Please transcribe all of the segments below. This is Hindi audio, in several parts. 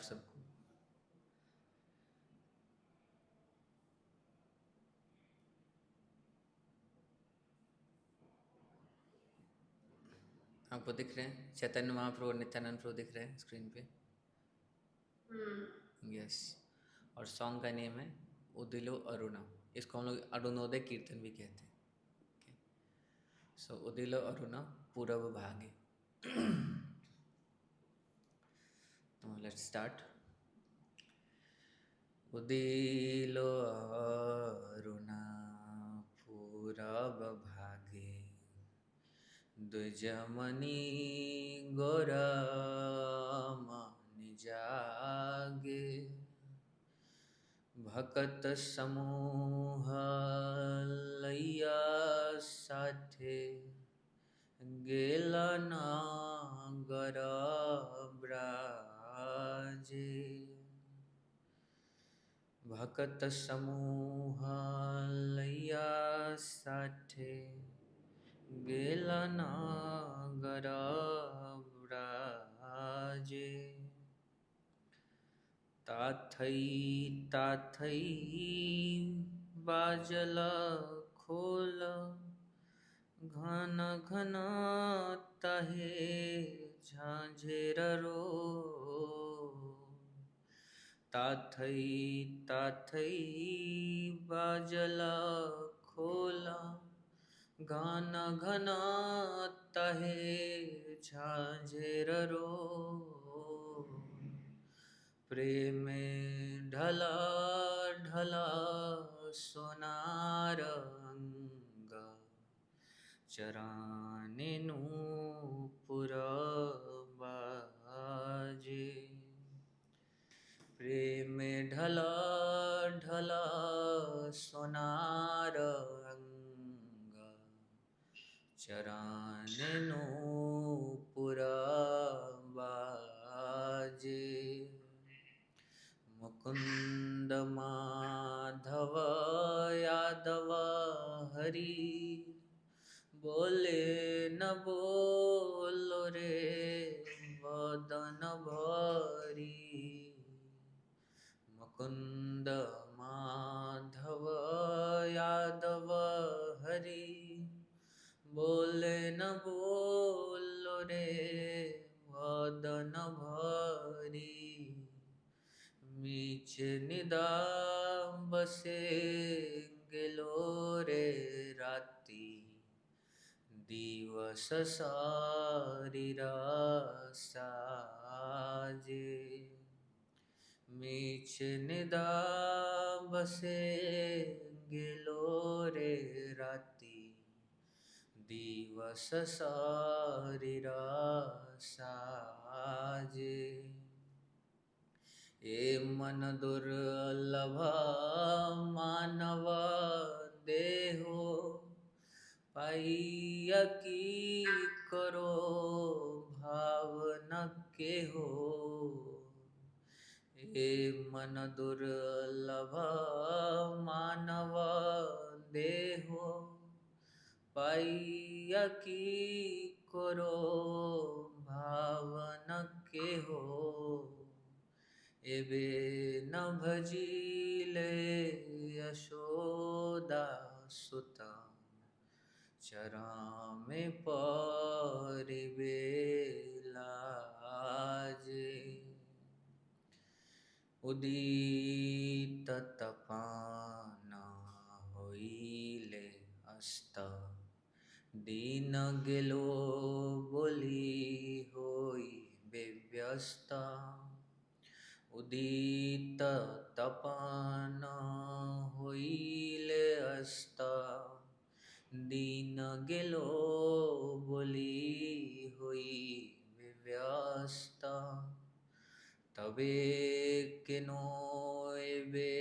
सबको। आपको दिख रहे हैं चैतन्य महाप्रभु और नित्यानंद प्रभु दिख रहे हैं स्क्रीन पे? यस। और सॉन्ग का नेम है उदिलो अरुणा। इसको हम लोग अरुणोदय कीर्तन भी कहते हैं। ओके, सो उदिलो अरुणा पूरब भागे। तो लेट्स स्टार्ट। उदिलो अरुणा पूरब भागे, द्विजमणि गोरमणि जागे, भकत समूह लैया साथे, गेला नागर ब्राजे। भकत समूह लैया साथे, गेला नागर ब्राजे। ताथई ताथई बाजल खोल, घन घन तहे झांझेर रो। ताथई ताथई बाजल खोल, घन घन तहे झांझेर रो। प्रेम ढला ढला सोनार अंग, चराने नूपुर बाजे। प्रेम ढला ढला सोनार अंग, चराने नूपुर बाजे। मुकुंद माधव यादव हरि, बोले न बोलो रे बदन भरी। मुकुंद माधव यादव हरि, बोले न बोलो रे बदन भरी। मीच निदा बसे गेलो रे राती, दिवस सारीरा साजे। मीच निदा बसे गेलो रे राती, दिवस सारीरा साजे। ए मन दुर्लभ मानव देहो, पाइया की करो भावना के हो। ए मन दुर्लभ मानव देहो, पाइया की करो भावना के हो। एबे न भजिले यशोदा सुता, चरामे परिबे लाजे। उदित तपान होइले अस्त, दीन गेलो बोली होई बेव्यस्त। उदित तपान होइले अस्त, दीन गेलो बोली होई बेव्यस्त। तबे केनो एबे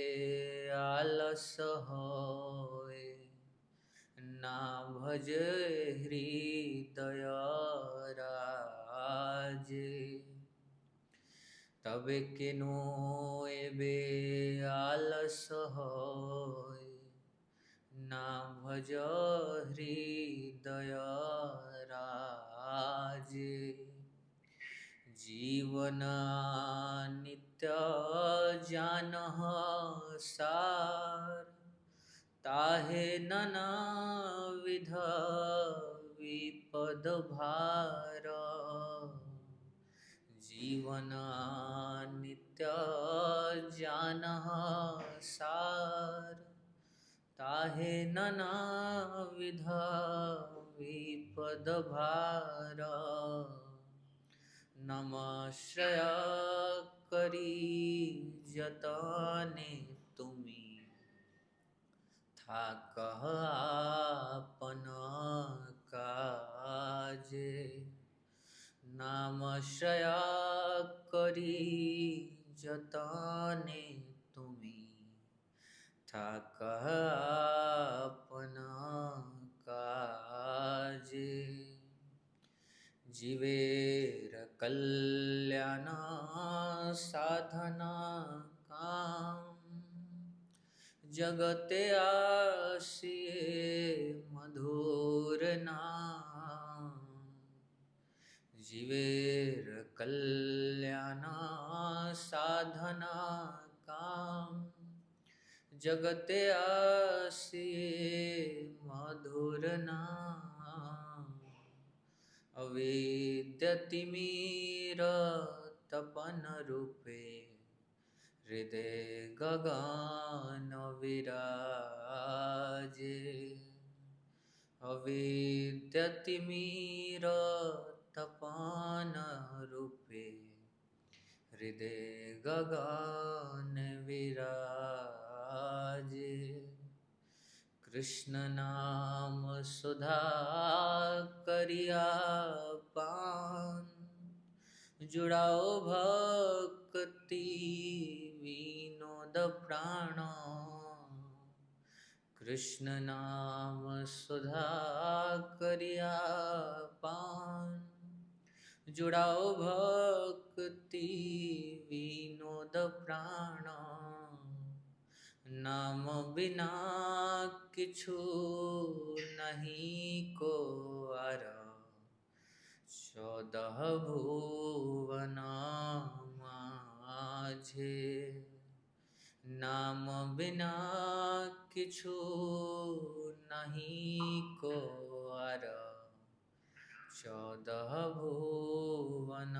आलस होए, ना भजे हृदय राजे। तबे केनो एबे आलस होए, ना भज हृदय राजे। जीवन नित्य नित्य जानह सार, ताहे नाना विध विपद भार। जीवन नित्य जानह सार, ताहे नाना विध विपद भार। नमाश्रय करी जतने तुमी, था कह आपन काजे। नामाश्रय करी जतने तुमी, था कह आपन काजे। जीवेर कल्याण साधना काम, जगते आसिए मधुर नाम। जीवेर कल्याण साधना काम, जगते आसिए मधुर नाम। अवेद्य तिमिर तपन रूपे, हृदय गगन विराजे। अवेद्य तिमिर तपन रूपे, हृदय गगन विराजे। कृष्ण नाम सुधा करिया पान, जुड़ाओ भक्ति विनोद प्राण। कृष्ण नाम सुधा करिया पान, जुड़ाओ भक्ति विनोद प्राण। नाम बिना किछु नहीं को आर, 14 भुवन माझे। नाम बिना किछु नहीं को आर, 14 भुवन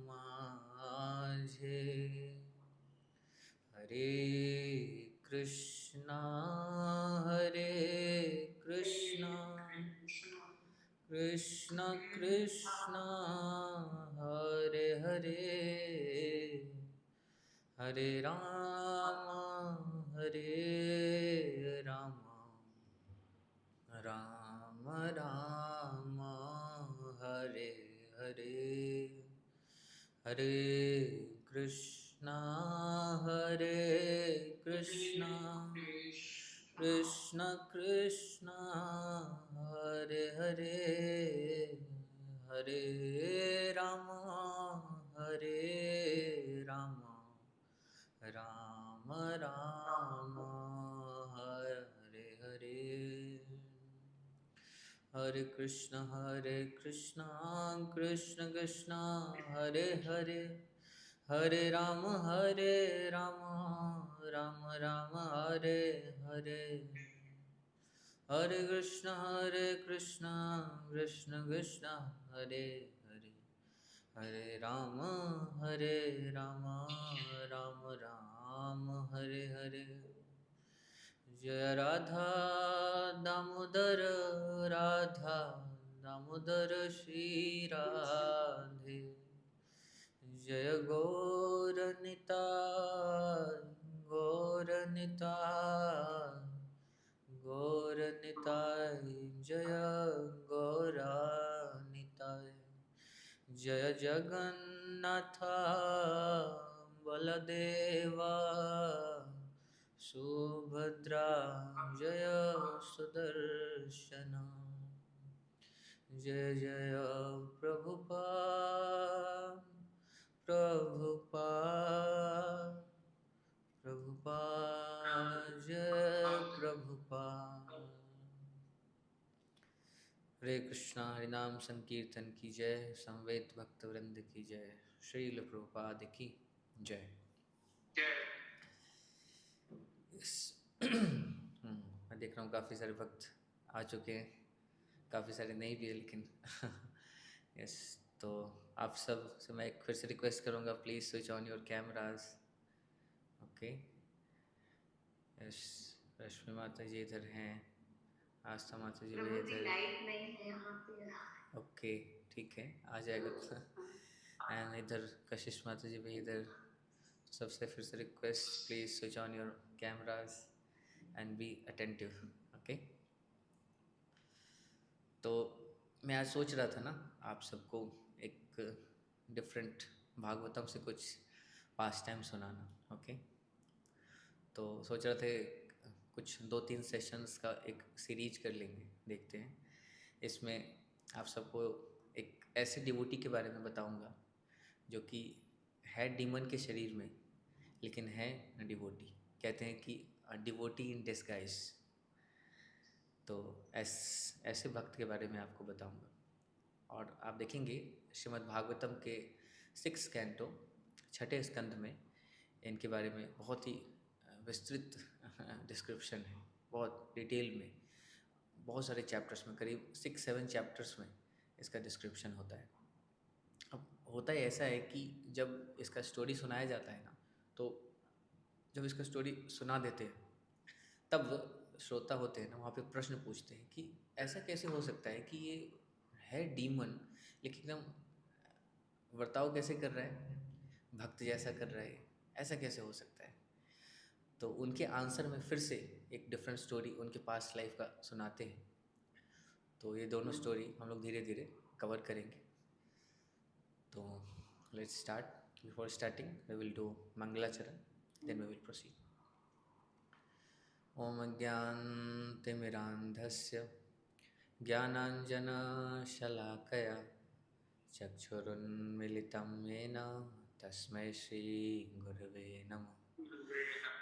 माझे। हरे कृष्णा कृष्ण कृष्ण हरे हरे, हरे राम राम राम हरे हरे। हरे कृष्णा कृष्ण कृष्ण हरे हरे, हरे राम राम राम हरे हरे। हरे कृष्ण कृष्ण कृष्ण हरे हरे, हरे राम राम राम हरे हरे। हरे कृष्ण कृष्ण कृष्ण हरे हरे, हरे राम राम राम हरे हरे। जय राधा दामोदर, राधा दामोदर श्री राधे। जय गौर निताय, गौर निताय, गौर निताय। जय गौरा निताय। जय जगन्नाथ बलदेवा सुभद्रा, जय सुदर्शन। जय जय प्रभुपाद प्रभुपाद प्रभुपाद, जय प्रभुपाद। हरे कृष्णा। हरिनाम संकीर्तन की जय, संवेद भक्त वृंद की जय, श्रील प्रभुपाद की जय। यस। मैं देख रहा हूँ काफ़ी सारे भक्त आ चुके हैं, काफ़ी सारे नहीं भी है लेकिन यस। तो आप सब से मैं एक फिर से रिक्वेस्ट करूँगा, please switch on your cameras. Okay. Yes, Rashmi Mata ji इधर हैं, आस्था माता जी भी इधर। लाइट नहीं है यहाँ पे। ओके, ठीक है, आ जाएगा। एंड इधर कशिश माता जी भी इधर। सबसे फिर से request, please switch on your cameras and be attentive. Okay. तो मैं आज सोच रहा था ना आप सबको एक डिफरेंट भागवतम से कुछ पास टाइम सुनाना। ओके। तो सोच रहे थे कुछ 2-3 सेशंस का एक सीरीज कर लेंगे, देखते हैं। इसमें आप सबको एक ऐसे डिवोटी के बारे में बताऊंगा जो कि है डीमन के शरीर में लेकिन है डिवोटी। कहते हैं कि डिवोटी इन डिस्गाइज। तो ऐसे भक्त के बारे में आपको बताऊंगा। और आप देखेंगे श्रीमद् भागवतम के 6 कैंटो 6ठे स्कंध में इनके बारे में बहुत ही विस्तृत डिस्क्रिप्शन है, बहुत डिटेल में, बहुत सारे चैप्टर्स में, करीब 6-7 चैप्टर्स में इसका डिस्क्रिप्शन होता है। अब होता ही ऐसा है कि जब इसका स्टोरी सुनाया जाता है ना, तो जब इसका स्टोरी सुना देते हैं तब श्रोता होते हैं ना, वहाँ पे प्रश्न पूछते हैं कि ऐसा कैसे हो सकता है कि ये है डीमन लेकिन एकदम वर्ताव कैसे कर रहा है, भक्त जैसा कर रहा है, ऐसा कैसे हो सकता है। तो उनके आंसर में फिर से एक डिफरेंट स्टोरी उनके पास्ट लाइफ का सुनाते हैं। तो ये दोनों स्टोरी हम लोग धीरे धीरे कवर करेंगे। तो let's start. Before starting we will do मंगलाचरण, देन वी विल प्रोसीड। ओम ज्ञानतिमिरान्धस्य ज्ञानाञ्जनशलाकया चक्षुरुन्मिलितं येन तस्मै श्रीगुरवे नमः।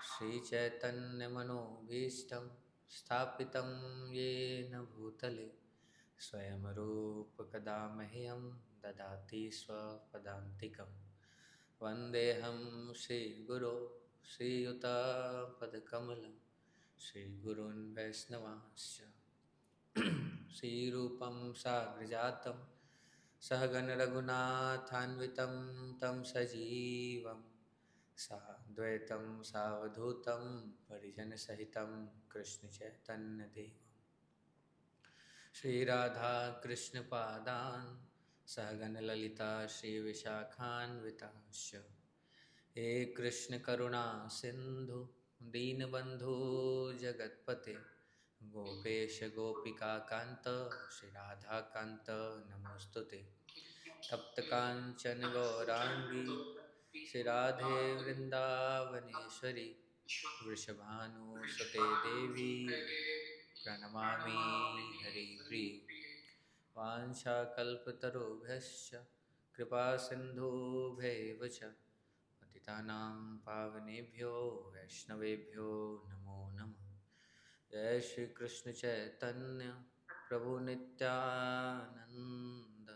श्रीचैतन्यमनोभीष्टं स्थापितं येन भूतले स्वयं रूपकदा मह्यं ददाति स्वपदान्तिकं। वन्देऽहं श्रीगुरो श्रीयुतापदकमलं श्रीगुरून् वैष्णवांश्च श्रीरूपं साग्रजातं सहगणरघुनाथान्वितं तं सजीवं साद्वैतं सावधूतं परिजनसहितं कृष्णचैतन्यदेवं श्रीराधाकृष्णपादान् सहगणललिता श्रीविशाखान्वितांश्च। हे कृष्ण करुणा सिंधु दीनबंधु जगतपते गोपेश गोपिका कांत श्री राधा कांत नमोस्तुते। तप्त कांचन गौरांगी श्री राधे वृंदावनेश्वरी वृषभानुसुते देवी प्रणमामि हरिप्रिये। वाञ्छाकल्पतरुभ्यश्च कृपा सिन्धुभ्यैव च पतितानां पावनेभ्यो वैष्णवेभ्यो नमो नमः। जय श्री कृष्ण चैतन्य प्रभु नित्यानंद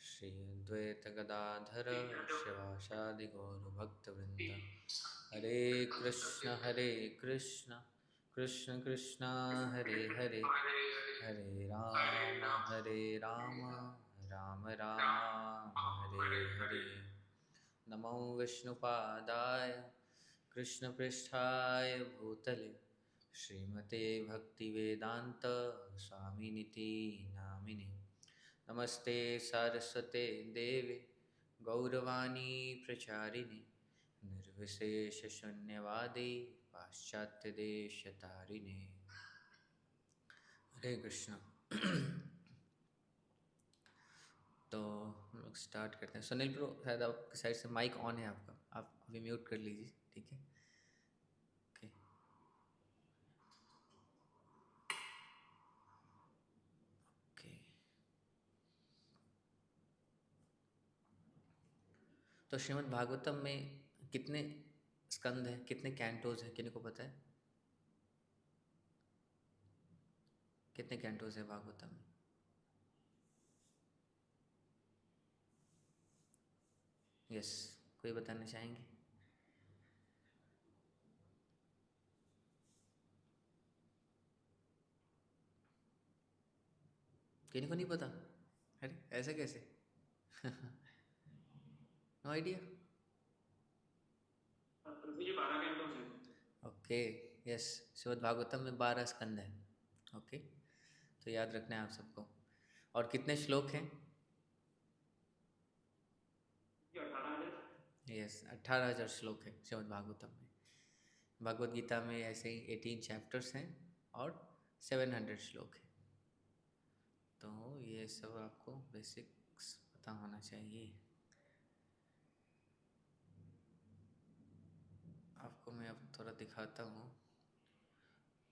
श्री अद्वैत गदाधर शिवासादि गौरभक्तवृंद। हरे कृष्ण कृष्ण कृष्ण हरे हरे, हरे राम राम राम हरे हरे। नमो विष्णुपादाय कृष्णपृष्ठाय भूतले श्रीमते भक्तिवेदांत स्वामिनिति नामिने। नमस्ते सारस्वते देवे गौरवाणी प्रचारिणे निर्विशेषशून्यवादी पाश्चात्यदेशतारिणे। हरे कृष्ण। तो हम लोग स्टार्ट करते हैं। सुनील ब्रो, शायद आपकी साइड से माइक ऑन है आपका, आप अभी म्यूट कर लीजिए, ठीक है। ओके। ओके। तो श्रीमद् भागवतम में कितने स्कंद हैं, कितने कैंटोज हैं, किन्हीं को पता है? कितने कैंटोज हैं भागवतम में? यस, कोई बताना चाहेंगे? किन्हीं को नहीं पता? अरे ऐसा कैसे? No idea. Prabhu ji 12 cantos हैं। ओके, यस, श्रीमद् भागवतम में 12 स्कंद हैं। ओके, तो याद रखना है आप सबको। और कितने श्लोक हैं? ये 18,000। यस, 18,000 श्लोक है श्रीमद् भागवतम में। भगवद गीता में ऐसे ही 18 चैप्टर्स हैं और 700 श्लोक हैं। तो ये सब आपको बेसिक्स पता होना चाहिए। आपको मैं अब थोड़ा दिखाता हूँ,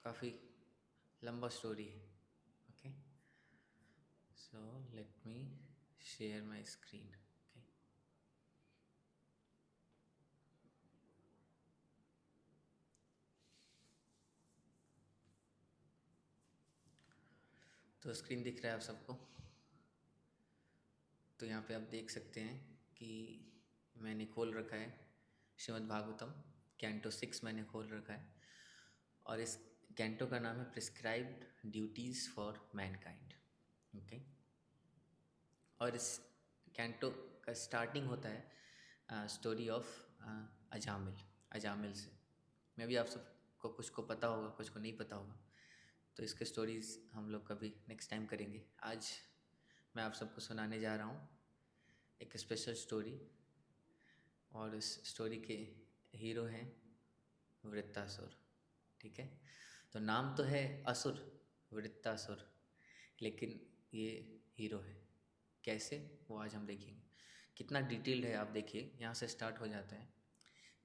काफ़ी लंबा स्टोरी है। Okay, so let me share my screen. Okay, तो स्क्रीन दिख रहा है आप सबको? तो यहाँ पे आप देख सकते हैं कि मैंने खोल रखा है श्रीमद् भागवतम कैंटो 6 मैंने खोल रखा है, और इस कैंटो का नाम है prescribed duties for Mankind. Okay, और इस कैंटो का स्टार्टिंग होता है स्टोरी ऑफ अजामिल से। मे भी आप सबको कुछ को पता होगा, कुछ को नहीं पता होगा, तो इसके स्टोरीज़ हम लोग कभी नेक्स्ट टाइम करेंगे। आज मैं आप सबको सुनाने जा रहा हूँ एक स्पेशल स्टोरी, और इस स्टोरी के हीरो हैं वृत्तासुर। ठीक है, तो नाम तो है असुर, वृत्तासुर, लेकिन ये हीरो है। कैसे, वो आज हम देखेंगे। कितना डिटेल्ड है आप देखिए। यहाँ से स्टार्ट हो जाता है,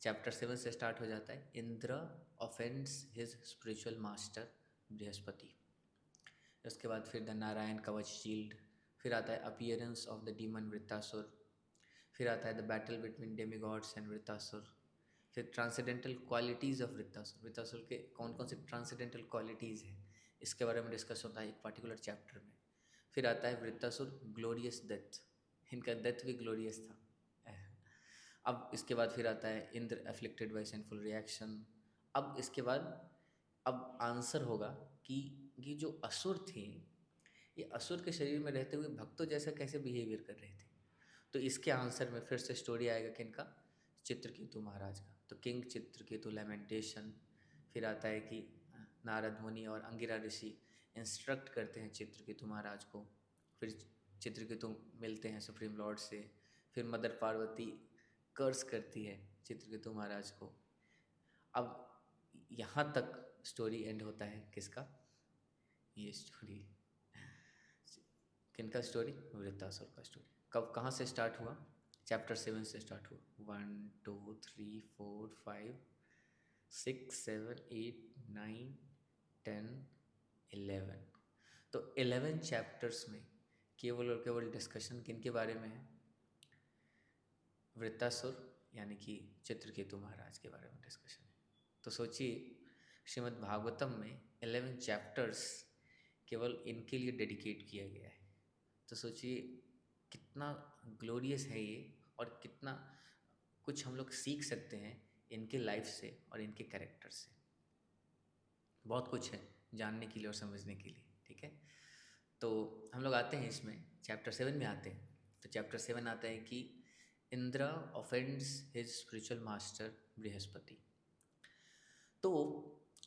चैप्टर 7 से स्टार्ट हो जाता है। Indra offends his spiritual master Brihaspati. उसके बाद फिर द नारायण कवच शील्ड, फिर आता है appearance of the demon Vritrasura, फिर आता है the battle between demigods and Vritrasura, फिर transcendental qualities of Vritrasura. Vritrasura के कौन कौन से ट्रांसेंडेंटल क्वालिटीज़ हैं, इसके बारे में डिस्कस होता है एक पर्टिकुलर चैप्टर में। फिर आता है वृत्तासुर ग्लोरियस डेथ, इनका डेथ भी ग्लोरियस था। अब इसके बाद फिर आता है Indra afflicted by sinful reaction. अब इसके बाद अब आंसर होगा कि ये जो असुर थे, ये असुर के शरीर में रहते हुए भक्तों जैसा कैसे बिहेवियर कर रहे थे। तो इसके आंसर में फिर से स्टोरी आएगा किनका, चित्रकेतु महाराज का। तो किंग चित्रकेतु लैमेंटेशन। फिर आता है कि नारद मुनि और अंगिरा ऋषि इंस्ट्रक्ट करते हैं चित्रकेतु महाराज को। फिर चित्रकेतु मिलते हैं सुप्रीम लॉर्ड से। फिर मदर पार्वती कर्स करती है चित्रकेतु महाराज को। अब यहाँ तक स्टोरी एंड होता है किसका, ये स्टोरी किनका स्टोरी, वृत्तासुर का स्टोरी। कब कहाँ से स्टार्ट हुआ, चैप्टर 7 से स्टार्ट हुआ। 1 2 3 4 5 6 7 8 9 10 11। तो 11 चैप्टर्स में केवल और केवल डिस्कशन किनके बारे में है, वृत्तासुर यानी कि चित्रकेतु महाराज के बारे में डिस्कशन है। तो सोचिए, श्रीमद् भागवतम में 11 चैप्टर्स केवल इनके लिए डेडिकेट किया गया है। तो सोचिए कितना ग्लोरियस है ये, और कितना कुछ हम लोग सीख सकते हैं इनके लाइफ से और इनके कैरेक्टर से। बहुत कुछ है जानने के लिए और समझने के लिए। ठीक है, तो हम लोग आते हैं इसमें चैप्टर 7 में आते हैं। तो चैप्टर 7 आता है कि Indra offends his spiritual master Brihaspati. तो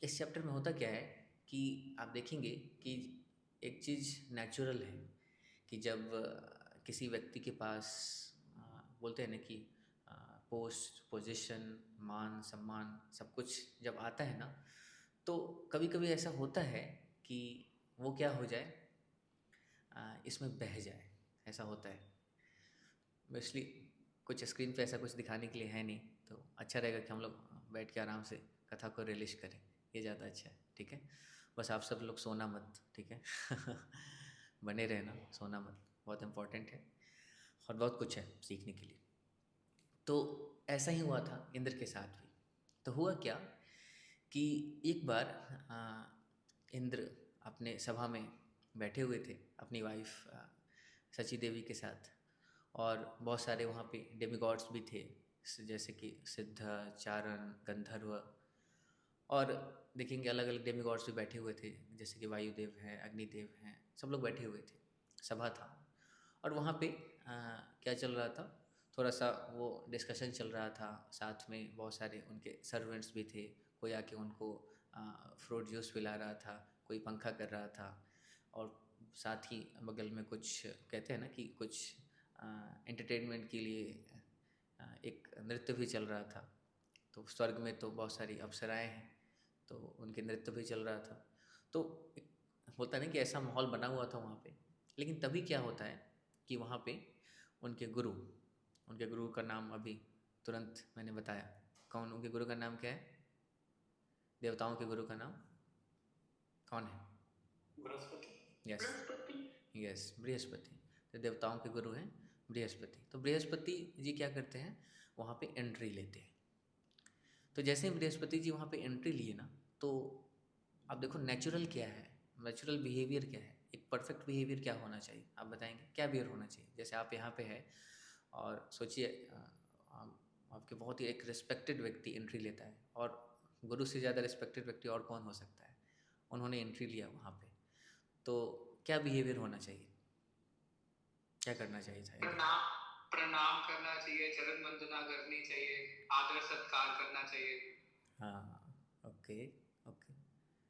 इस चैप्टर में होता क्या है कि आप देखेंगे कि एक चीज़ नेचुरल है कि जब किसी व्यक्ति के पास बोलते हैं ना कि पोस्ट पोजीशन मान सम्मान सब कुछ जब आता है ना, तो कभी कभी ऐसा होता है कि वो क्या हो जाए, इसमें बह जाए। ऐसा होता है। बेसिकली कुछ स्क्रीन पे ऐसा कुछ दिखाने के लिए है नहीं, तो अच्छा रहेगा कि हम लोग बैठ के आराम से कथा को रिलीज करें, ये ज़्यादा अच्छा है। ठीक है, बस आप सब लोग सोना मत, ठीक है। बने रहना, सोना मत, बहुत इम्पोर्टेंट है और बहुत कुछ है सीखने के लिए। तो ऐसा ही हुआ था इंद्र के साथ भी। तो हुआ क्या कि एक बार इंद्र अपने सभा में बैठे हुए थे अपनी वाइफ सची देवी के साथ, और बहुत सारे वहाँ पे डेमिगॉड्स भी थे, जैसे कि सिद्ध, चारण, गंधर्व, और देखेंगे अलग अलग डेमिगॉड्स भी बैठे हुए थे, जैसे कि वायुदेव हैं, अग्निदेव हैं, सब लोग बैठे हुए थे। सभा था, और वहाँ पे क्या चल रहा था, थोड़ा सा वो डिस्कशन चल रहा था, साथ में बहुत सारे उनके सर्वेंट्स भी थे, कोई आके उनको फ्रूट जूस पिला रहा था, कोई पंखा कर रहा था, और साथ ही बगल में कुछ कहते हैं ना कि कुछ एंटरटेनमेंट के लिए एक नृत्य भी चल रहा था। तो स्वर्ग में तो बहुत सारी अप्सराएं हैं, तो उनके नृत्य भी चल रहा था। तो एक होता है ना कि ऐसा माहौल बना हुआ था वहाँ पे। लेकिन तभी क्या होता है कि वहाँ पे उनके गुरु का नाम अभी तुरंत मैंने बताया। कौन उनके गुरु का नाम क्या है? देवताओं के गुरु का नाम कौन है? बृहस्पति। यस, बृहस्पति। यस, बृहस्पति। तो देवताओं के गुरु हैं बृहस्पति। तो बृहस्पति जी क्या करते हैं, वहाँ पे एंट्री लेते हैं। तो जैसे ही बृहस्पति जी वहाँ पे एंट्री लिए ना, तो आप देखो नेचुरल क्या है, नेचुरल बिहेवियर क्या है, एक परफेक्ट बिहेवियर क्या होना चाहिए, आप बताएंगे क्या बिहेवियर होना चाहिए? जैसे आप यहाँ पे है और सोचिए आपके बहुत ही एक रिस्पेक्टेड व्यक्ति एंट्री लेता है, और गुरु से ज़्यादा रिस्पेक्टेड व्यक्ति और कौन हो सकता है? उन्होंने एंट्री लिया वहाँ पे, तो क्या बिहेवियर होना चाहिए, क्या करना चाहिए था? प्रणाम प्रणाम करना चाहिए, चरण वंदना करनी चाहिए, आदर सत्कार करना चाहिए। हाँ, ओके, ओके।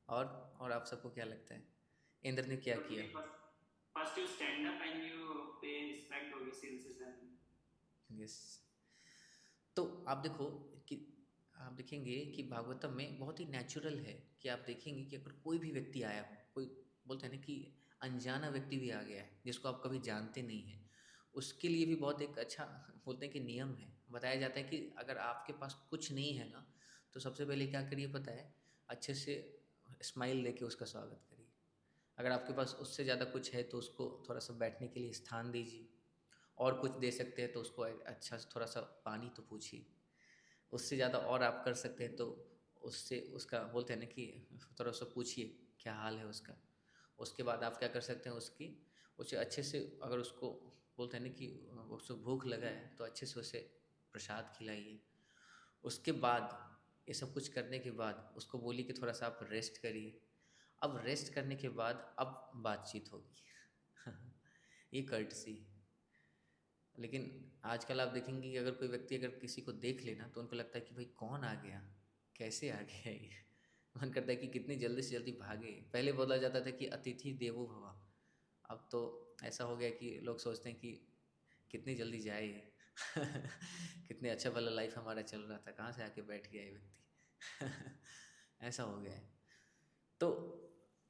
और आप सबको क्या लगता है इंद्र ने क्या किया? First you stand up and you pay respect obeisances and yes. तो आप देखो कि आप देखेंगे कि भागवतम में बहुत ही नेचुरल है कि आप देखेंगे कि अगर कोई भी व्यक्ति आया हो, कोई बोलते हैं ना कि अनजाना व्यक्ति भी आ गया है जिसको आप कभी जानते नहीं हैं, उसके लिए भी बहुत एक अच्छा बोलते हैं कि नियम है, बताया जाता है कि अगर आपके पास कुछ नहीं है ना, तो सबसे पहले क्या करिए पता है, अच्छे से स्माइल देके उसका स्वागत करिए। अगर आपके पास उससे ज़्यादा कुछ है तो उसको थोड़ा सा बैठने के लिए स्थान दीजिए, और कुछ दे सकते हैं तो उसको अच्छा थोड़ा सा पानी तो पूछिए, उससे ज़्यादा और आप कर सकते हैं तो उससे उसका बोलते हैं ना कि थोड़ा सा पूछिए क्या हाल है उसका। उसके बाद आप क्या कर सकते हैं, उसे अच्छे से, अगर उसको बोलते हैं ना कि उसको भूख लगा है तो अच्छे से उसे प्रसाद खिलाइए। उसके बाद ये सब कुछ करने के बाद उसको बोलिए कि थोड़ा सा आप रेस्ट करिए। अब रेस्ट करने के बाद अब बातचीत होगी ये कर्टसी है। लेकिन आजकल आप देखेंगे कि अगर कोई व्यक्ति अगर किसी को देख लेना तो उनको लगता है कि भाई कौन आ गया, कैसे आ गया ये मन करता है कि कितनी जल्दी से जल्दी भागे। पहले बोला जाता था कि अतिथि देवो भव, अब तो ऐसा हो गया कि लोग सोचते हैं कि कितनी जल्दी जाए ये कितने अच्छा भला लाइफ हमारा चल रहा था, कहाँ से आके बैठ गया ये व्यक्ति ऐसा हो गया है। तो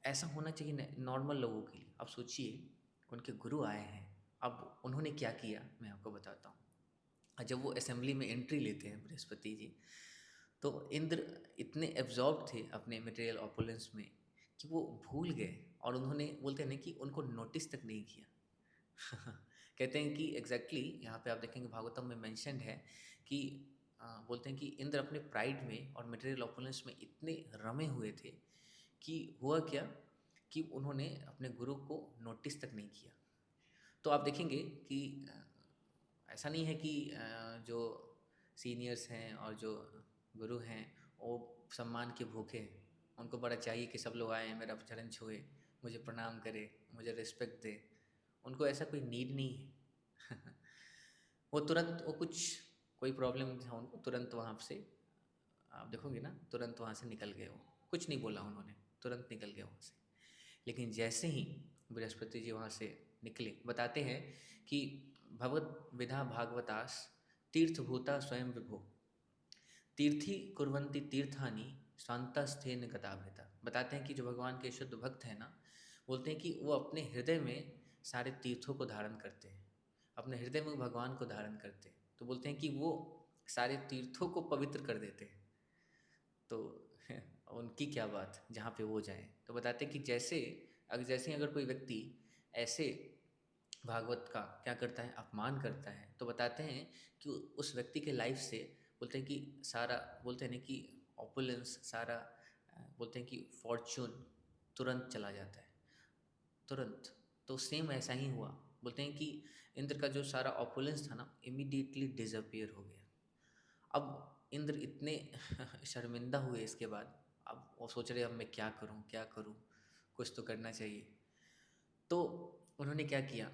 ऐसा होना चाहिए नॉर्मल लोगों के लिए। अब सोचिए उनके गुरु आए हैं, अब उन्होंने क्या किया मैं आपको बताता हूँ। जब वो असेंबली में एंट्री लेते हैं बृहस्पति जी, तो इंद्र इतने एब्जॉर्ब थे अपने मटेरियल ऑपुलेंस में कि वो भूल गए, और उन्होंने बोलते हैं ना कि उनको नोटिस तक नहीं किया कहते हैं कि एग्जैक्टली यहाँ पे आप देखेंगे भागवतम में मेंशन्ड है कि बोलते हैं कि इंद्र अपने प्राइड में और मटेरियल ऑपुलेंस में इतने रमे हुए थे कि हुआ क्या कि उन्होंने अपने गुरु को नोटिस तक नहीं किया। तो आप देखेंगे कि ऐसा नहीं है कि जो सीनियर्स हैं और जो गुरु हैं वो सम्मान के भूखे हैं, उनको बड़ा चाहिए कि सब लोग आए मेरा चरण छुए, मुझे प्रणाम करे, मुझे रिस्पेक्ट दे। उनको ऐसा कोई नीड नहीं है वो तुरंत वो कुछ कोई प्रॉब्लम था उनको तुरंत वहाँ से आप देखोगे ना तुरंत वहाँ से निकल गए, वो कुछ नहीं बोला उन्होंने, तुरंत निकल गए वहाँ से। लेकिन जैसे ही बृहस्पति जी वहाँ से निकले, बताते हैं कि भगवत विधा भागवतास तीर्थभूता स्वयं विभो तीर्थी कुर्वन्ति तीर्थानि शांतस्थेन गताभृता। बताते हैं कि जो भगवान के शुद्ध भक्त हैं ना, बोलते हैं कि वो अपने हृदय में सारे तीर्थों को धारण करते हैं, अपने हृदय में भगवान को धारण करते हैं। तो बोलते हैं कि वो सारे तीर्थों को पवित्र कर देते हैं। तो उनकी क्या बात जहाँ पे वो जाएं। तो बताते हैं कि जैसे अगर कोई व्यक्ति ऐसे भागवत का क्या करता है, अपमान करता है, तो बताते हैं कि उस व्यक्ति के लाइफ से बोलते हैं कि सारा बोलते हैं ना कि ऑपुलेंस सारा बोलते हैं कि फॉर्च्यून तुरंत चला जाता है, तुरंत। तो सेम ऐसा ही हुआ, बोलते हैं कि इंद्र का जो सारा ऑपुलेंस था ना इमीडिएटली डिसअपियर हो गया। अब इंद्र इतने शर्मिंदा हुए इसके बाद, अब वो सोच रहे अब मैं क्या करूं, कुछ तो करना चाहिए। तो उन्होंने क्या किया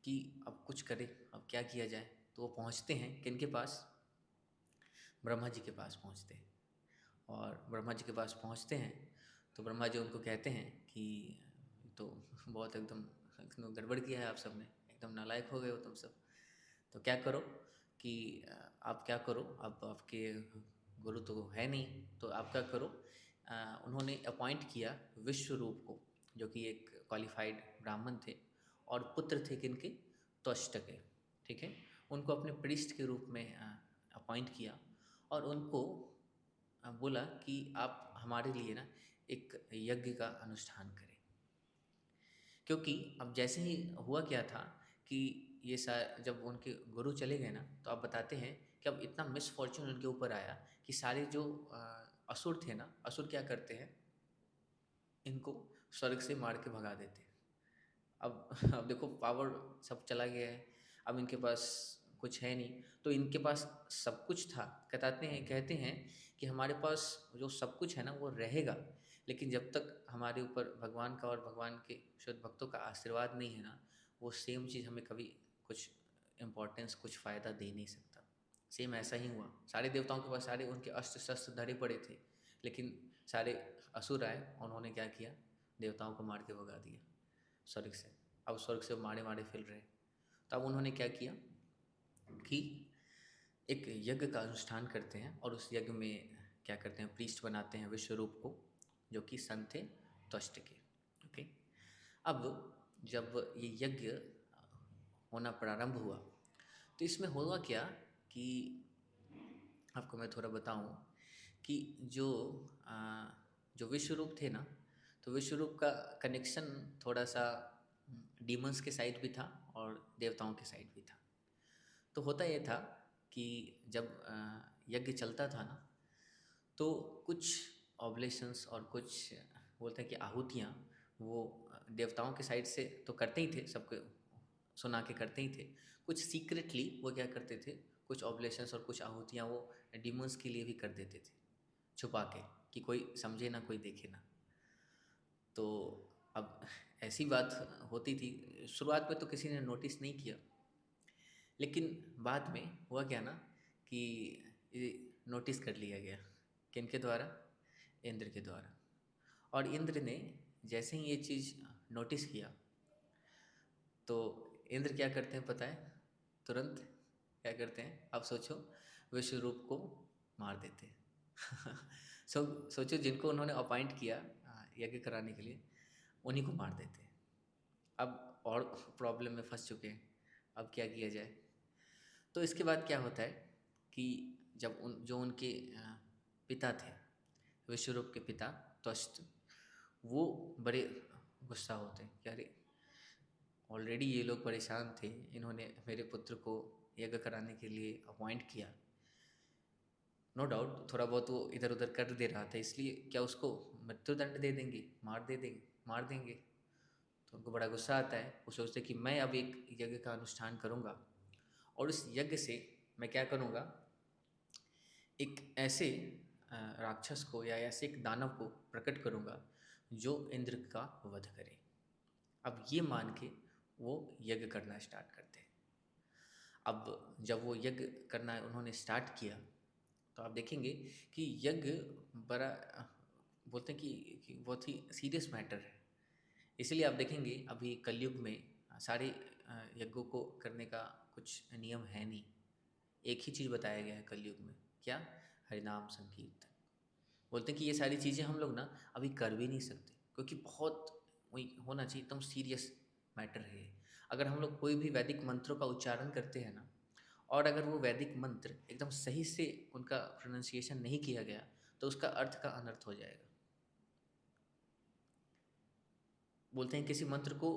कि अब कुछ करें, अब क्या किया जाए। तो वो पहुँचते हैं किनके पास, ब्रह्मा जी के पास पहुँचते हैं। और ब्रह्मा जी के पास पहुँचते हैं तो ब्रह्मा जी उनको कहते हैं कि तो बहुत एकदम गड़बड़ किया है आप सब ने, एकदम नालायक हो गए हो तुम सब। तो क्या करो कि आप क्या करो, अब आपके गुरु तो है नहीं, तो आप क्या करो। उन्होंने अपॉइंट किया विश्वरूप को, जो कि एक क्वालिफाइड ब्राह्मण थे और पुत्र थे किनके, त्वष्ट के। ठीक है, उनको अपने प्रीस्ट के रूप में अपॉइंट किया और उनको बोला कि आप हमारे लिए ना एक यज्ञ का अनुष्ठान करें। क्योंकि अब जैसे ही हुआ क्या था कि ये जब उनके गुरु चले गए ना, तो आप बताते हैं कि अब इतना मिसफॉर्चून उनके ऊपर आया कि सारे जो असुर थे ना, असुर क्या करते हैं, इनको स्वर्ग से मार के भगा देते हैं। अब देखो पावर सब चला गया है, अब इनके पास कुछ है नहीं, तो इनके पास सब कुछ था। कहते हैं कि हमारे पास जो सब कुछ है ना वो रहेगा, लेकिन जब तक हमारे ऊपर भगवान का और भगवान के शुद्ध भक्तों का आशीर्वाद नहीं है ना, वो सेम चीज़ हमें कभी कुछ इम्पोर्टेंस, कुछ फ़ायदा दे नहीं सकता। सेम ऐसा ही हुआ, सारे देवताओं के पास सारे उनके अस्त्र शस्त्र धरे पड़े थे, लेकिन सारे असुर आए, उन्होंने क्या किया, देवताओं को मार के भगा दिया स्वर्ग से। अब स्वर्ग से मारे मारे फिर रहे। तब उन्होंने क्या किया कि एक यज्ञ का अनुष्ठान करते हैं और उस यज्ञ में क्या करते हैं, प्रीस्ट बनाते हैं विश्वरूप को, जो कि सन थे त्वष्ट के। ओके, अब जब ये यज्ञ होना प्रारंभ हुआ तो इसमें हुआ क्या कि आपको मैं थोड़ा बताऊं कि जो विश्वरूप थे ना, तो विश्वरूप का कनेक्शन थोड़ा सा डीमंस के साइड भी था और देवताओं के साइड भी था। तो होता ये था कि जब यज्ञ चलता था ना, तो कुछ ऑब्लेशंस और कुछ बोलते हैं कि आहूतियाँ वो देवताओं के साइड से तो करते ही थे, सबको सुना के करते ही थे। कुछ सीक्रेटली वो क्या करते थे, कुछ ऑब्लेशंस और कुछ आहूतियाँ वो डीमंस के लिए भी कर देते थे छुपा के, कि कोई समझे ना, कोई देखे ना। तो अब ऐसी बात होती थी, शुरुआत में तो किसी ने नोटिस नहीं किया, लेकिन बाद में हुआ क्या ना कि ये नोटिस कर लिया गया। किनके द्वारा, इंद्र के द्वारा। और इंद्र ने जैसे ही ये चीज़ नोटिस किया तो इंद्र क्या करते हैं पता है, तुरंत क्या करते हैं, अब सोचो, विश्वरूप को मार देते हैं। सोचो जिनको उन्होंने अपॉइंट किया यज्ञ कराने के लिए, उन्हीं को मार देते हैं। अब और प्रॉब्लम में फंस चुके हैं, अब क्या किया जाए। तो इसके बाद क्या होता है कि जब जो उनके पिता थे, विश्वरूप के पिता त्वष्ट, वो बड़े गुस्सा होते हैं कि अरे ऑलरेडी ये लोग परेशान थे, इन्होंने मेरे पुत्र को यज्ञ कराने के लिए अपॉइंट किया। नो डाउट थोड़ा बहुत वो इधर उधर कर दे रहा था, इसलिए क्या उसको मृत्युदंड दे देंगे, मार देंगे। तो उनको बड़ा गुस्सा आता है। वो सोचते कि मैं अब एक यज्ञ का अनुष्ठान करूँगा और उस यज्ञ से मैं क्या करूँगा, एक ऐसे राक्षस को या ऐसे एक दानव को प्रकट करूँगा जो इंद्र का वध करे। अब ये मान के वो यज्ञ करना स्टार्ट करते हैं। अब जब वो यज्ञ करना उन्होंने स्टार्ट किया तो आप देखेंगे कि यज्ञ बड़ा बोलते हैं कि बहुत ही सीरियस मैटर है। इसलिए आप देखेंगे अभी कलयुग में सारे यज्ञों को करने का कुछ नियम है नहीं। एक ही चीज़ बताया गया है कलयुग में, क्या, हरिनाम संकीर्तन। बोलते हैं कि ये सारी चीज़ें हम लोग ना अभी कर भी नहीं सकते, क्योंकि बहुत वही होना चाहिए, एकदम सीरियस मैटर है। अगर हम लोग कोई भी वैदिक मंत्रों का उच्चारण करते हैं ना, और अगर वो वैदिक मंत्र एकदम सही से उनका प्रोनाउंसिएशन नहीं किया गया तो उसका अर्थ का अनर्थ हो जाएगा। बोलते हैं किसी मंत्र को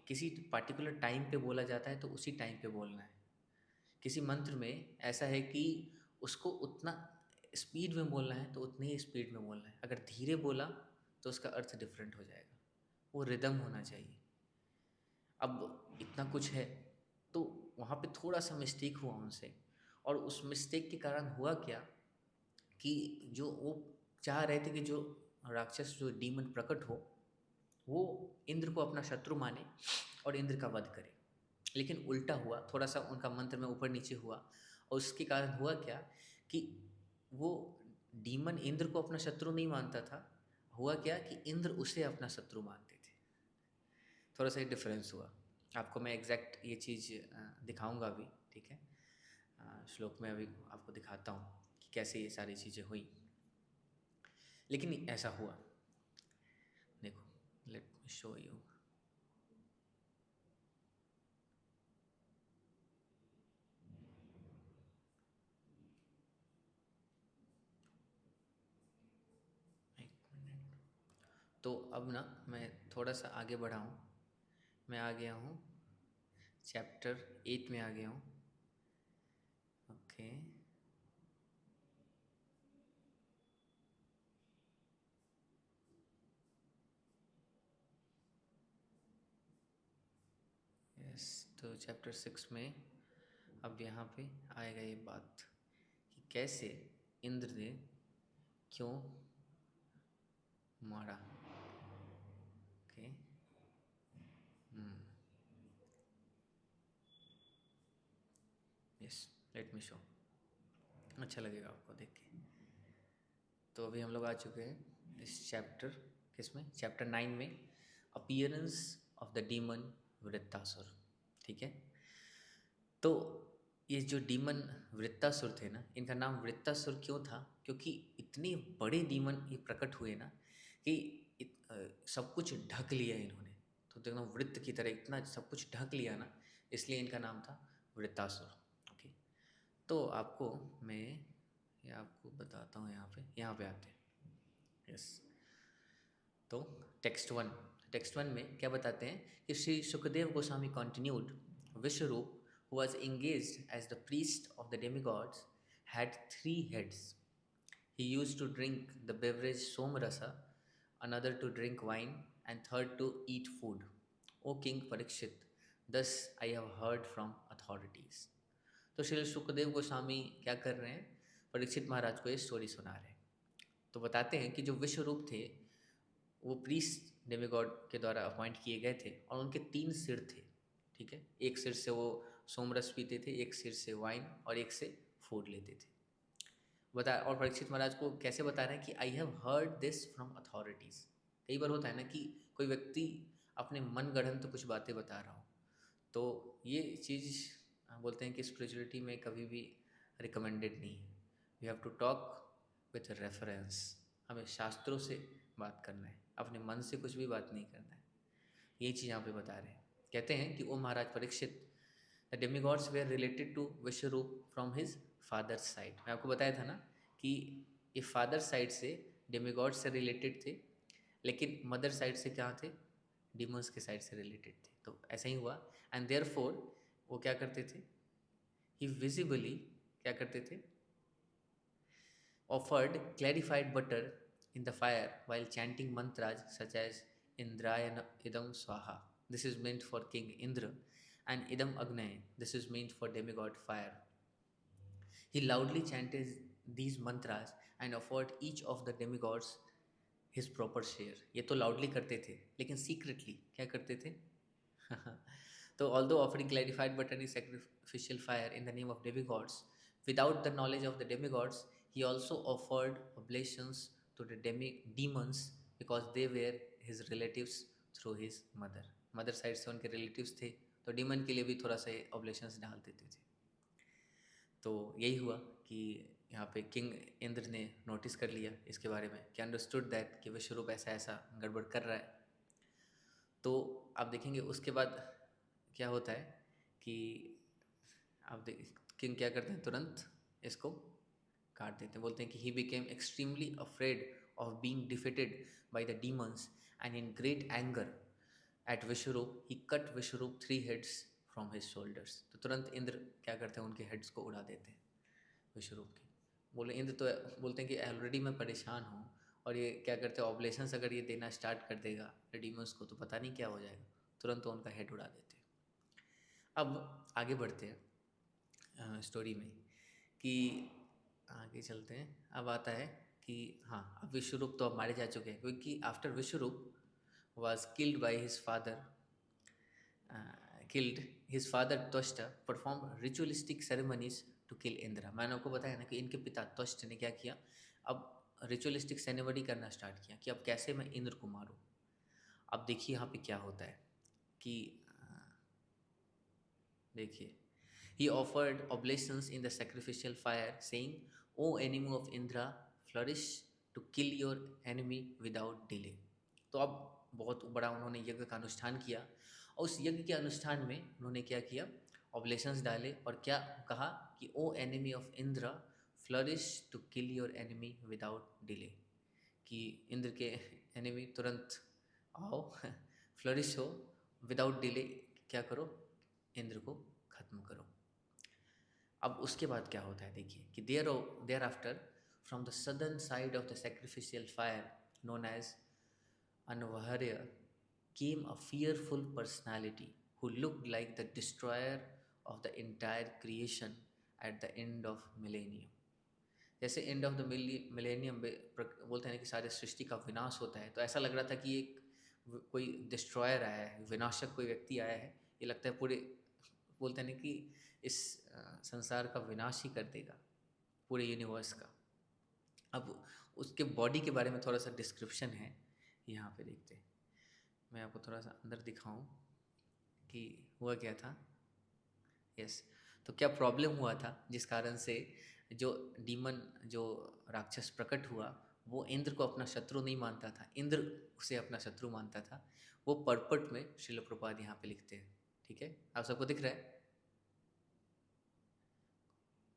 किसी पार्टिकुलर टाइम पे बोला जाता है तो उसी टाइम पे बोलना है। किसी मंत्र में ऐसा है कि उसको उतना स्पीड में बोलना है तो उतनी ही स्पीड में बोलना है। अगर धीरे बोला तो उसका अर्थ डिफरेंट हो जाएगा, वो रिदम होना चाहिए। अब इतना कुछ है तो वहाँ पे थोड़ा सा मिस्टेक हुआ उनसे, और उस मिस्टेक के कारण हुआ क्या कि जो वो चाह रहे थे कि जो राक्षस, जो डीमन प्रकट हो, वो इंद्र को अपना शत्रु माने और इंद्र का वध करे। लेकिन उल्टा हुआ, थोड़ा सा उनका मंत्र में ऊपर नीचे हुआ, और उसके कारण हुआ क्या कि वो डीमन इंद्र को अपना शत्रु नहीं मानता था, हुआ क्या कि इंद्र उसे अपना शत्रु मानते थे। थोड़ा सा डिफरेंस हुआ। आपको मैं एग्जैक्ट ये चीज़ दिखाऊंगा अभी, ठीक है। श्लोक में अभी आपको दिखाता हूँ कि कैसे ये सारी चीज़ें हुई, लेकिन ऐसा हुआ। देखो, लेट मी शो यू। तो अब ना मैं थोड़ा सा आगे बढ़ा हूँ, मैं आ गया हूँ चैप्टर 8 में आ गया हूँ। Okay, yes. तो चैप्टर 6 में अब यहाँ पे आएगा ये बात कि कैसे इंद्र ने क्यों मारा। Okay, yes, let me show, अच्छा लगेगा आपको देख के। तो अभी हम लोग आ चुके हैं इस चैप्टर, किसमें, चैप्टर 9 में, appearance of the demon Vritrasura, ठीक है। तो ये जो डीमन वृत्तासुर थे ना, इनका नाम वृत्तासुर क्यों था, क्योंकि इतने बड़े डीमन ये प्रकट हुए ना कि सब कुछ ढक लिया इन्होंने। तो देखो वृत्त की तरह इतना सब कुछ ढक लिया ना, इसलिए इनका नाम था वृत्तासुर। ओके, तो आपको मैं ये आपको बताता हूँ, यहाँ पे आते हैं। यस, तो टेक्स्ट वन में क्या बताते हैं कि Shri Sukhdev Goswami continued, Vishwarup who was engaged as the priest of the demigods had 3 heads. He used to drink the beverage Somrasa, another to drink wine, and third to eat food. O King Parikshit, thus I have heard from authorities. तो श्री सुखदेव गोस्वामी क्या कर रहे हैं, परीक्षित महाराज को ये स्टोरी सुना रहे हैं। तो बताते हैं कि जो विश्वरूप थे वो प्रीस्ट डेमिगॉड के द्वारा अपॉइंट किए गए थे, और उनके 3 सिर थे, ठीक है। एक सिर से वो सोमरस पीते थे, एक सिर से वाइन, और एक से फूड लेते थे। बता, और परीक्षित महाराज को कैसे बता रहे हैं कि I have heard this from authorities. कई बार होता है ना कि कोई व्यक्ति अपने मन गढ़ंत तो कुछ बातें बता रहा हो, तो ये चीज़ बोलते हैं कि स्पिरिचुअलिटी में कभी भी रिकमेंडेड नहीं है। We have to talk with reference. हमें शास्त्रों से बात करना है, अपने मन से कुछ भी बात नहीं करना है। ये चीज़ यहाँ पे बता रहे हैं। कहते हैं कि O Maharaj Parikshit, the demigods were related to Vishwarupa from his father's side. मैं आपको बताया था ना कि ये फादर साइड से डेमिगॉड से रिलेटेड थे, लेकिन मदर साइड से क्या थे, डीमंस के साइड से रिलेटेड थे। तो ऐसा ही हुआ, एंड देयरफॉर वो क्या करते थे, ही विजिबली क्या करते थे, offered clarified butter in the fire while chanting mantras such as Indraya Idam Swaha. This is meant for King Indra, and Idam Agnaye. This is meant for demigod fire. He loudly chanted these mantras and offered each of the demigods his proper share. ये तो loudly करते थे, लेकिन secretly क्या करते थे? तो although offering clarified butter is sacrificial fire in the name of demigods, without the knowledge of the demigods, he also offered oblations to the demons because they were his relatives through his mother. Mother side से उनके रिलेटिव्स थे, तो डीमन के लिए भी थोड़ा सा ऑब्लेशंस डाल देते थे। तो यही हुआ कि यहाँ पे किंग इंद्र ने नोटिस कर लिया इसके बारे में, कि अंडरस्टूड दैट कि विश्वरूप ऐसा ऐसा गड़बड़ कर रहा है। तो आप देखेंगे उसके बाद क्या होता है कि आप किंग क्या करते हैं, तुरंत इसको काट देते हैं। बोलते हैं कि he became extremely afraid of being defeated by the demons, and in great anger at Vishwarup he cut Vishwarup 3 heads from his shoulders. तो तुरंत इंद्र क्या करते हैं, उनके हेड्स को उड़ा देते हैं विश्वरूप के। बोले इंद्र तो बोलते हैं कि ऑलरेडी मैं परेशान हूँ, और ये क्या करते हैं, ऑब्लेशंस अगर ये देना स्टार्ट कर देगा डीमंस को तो पता नहीं क्या हो जाएगा। तुरंत तो उनका हेड उड़ा देते हैं। अब आगे बढ़ते हैं स्टोरी में, कि आगे चलते हैं। अब आता है कि हाँ, अब विश्वरूप तो अब मारे जा चुके हैं, क्योंकि after Vishwarup was killed by his father, killed his father Twashta performed ritualistic ceremonies to kill Indra. मैंने आपको बताया ना कि इनके पिता त्वष्ट ने क्या किया, अब रिचुअलिस्टिक सेरेमनी करना स्टार्ट किया कि अब कैसे मैं इंद्र को मारूं. अब देखिए यहाँ पे क्या होता है कि देखिए, he offered oblations in the sacrificial fire saying, O enemy of Indra, flourish to kill your enemy without delay. तो अब बहुत बड़ा उन्होंने यज्ञ का अनुष्ठान किया और उस यज्ञ के अनुष्ठान में उन्होंने क्या किया, ऑब्लेशंस डाले और क्या कहा कि O enemy of Indra flourish to kill your enemy without delay, कि इंद्र के एनिमी तुरंत आओ फ्लरिश हो विदाउट डिले, क्या करो, इंद्र को ख़त्म करो. अब उसके बाद क्या होता है देखिए कि thereafter from the southern side of the sacrificial fire known as Anvaharya came a fearful personality who looked like the destroyer of the entire creation at the end of millennium. जैसे एंड ऑफ द मिलेनियम बोलते हैं कि सारे सृष्टि का विनाश होता है, तो ऐसा लग रहा था कि एक कोई डिस्ट्रॉयर आया है, विनाशक कोई व्यक्ति आया है, ये लगता है पूरे बोलते हैं कि इस संसार का विनाश ही कर देगा, पूरे यूनिवर्स का. अब उसके बॉडी के बारे में थोड़ा सा डिस्क्रिप्शन है यहाँ पे देखते हैं. मैं आपको थोड़ा सा अंदर दिखाऊं कि हुआ क्या था. यस, तो क्या प्रॉब्लम हुआ था जिस कारण से जो डीमन, जो राक्षस प्रकट हुआ, वो इंद्र को अपना शत्रु नहीं मानता था, इंद्र उसे अपना शत्रु मानता था. वो पर्पट में श्रील प्रभुपाद यहाँ पे लिखते हैं. ठीक है, आप सबको दिख रहा है?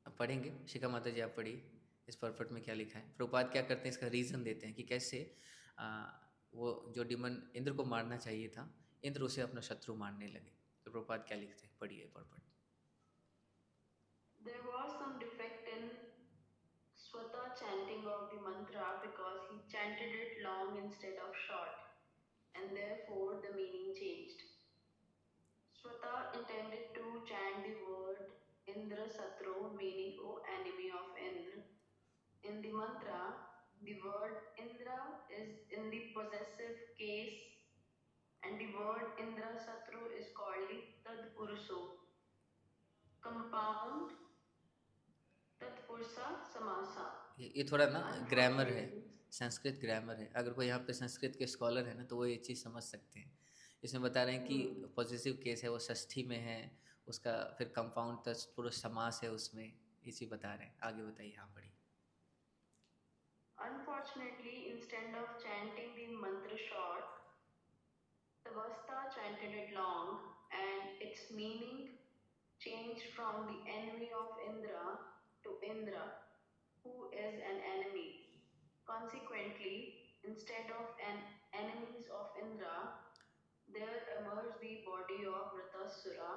अब पढ़ेंगे, शिखा माता जी आप पढ़िए इस पर्पट में क्या लिखा है. प्रभुपाद क्या करते हैं, इसका रीज़न देते हैं कि कैसे वो जो डिमन इंद्र को मारना चाहिए था, इंद्र उसे अपना शत्रु मानने लगे. तो प्रभुपाद क्या लिखते हैं, पढ़िए पर्पट. There was some defect in Swata chanting of the mantra because he chanted it long instead of short, and therefore the meaning changed. Swata intended to chant the word Indra Satru, meaning O enemy of Indra. In the mantra, the word Indra is in the possessive case, and the word Indra Satru is called the Tadpuruso. Compound Tatpursa Samasa. ये थोड़ा ना ग्रामर है, संस्कृत ग्रामर है. अगर कोई यहाँ पे संस्कृत के स्कॉलर है ना तो वो ये चीज़ समझ सकते हैं. इसमें बता रहे हैं कि पॉजिटिव केस है वो षष्ठी में है, उसका फिर कंपाउंड तत्पुरुष समास है, उसमें ये चीज़ बता रहे हैं. आगे बताइए, यहाँ पढ़िए. Unfortunately, instead of chanting the mantra short, Tavasta chanted it long, and its meaning changed from the enemy of Indra to Indra, who is an enemy. Consequently, instead of an enemies of Indra, there emerged the body of Vritasura,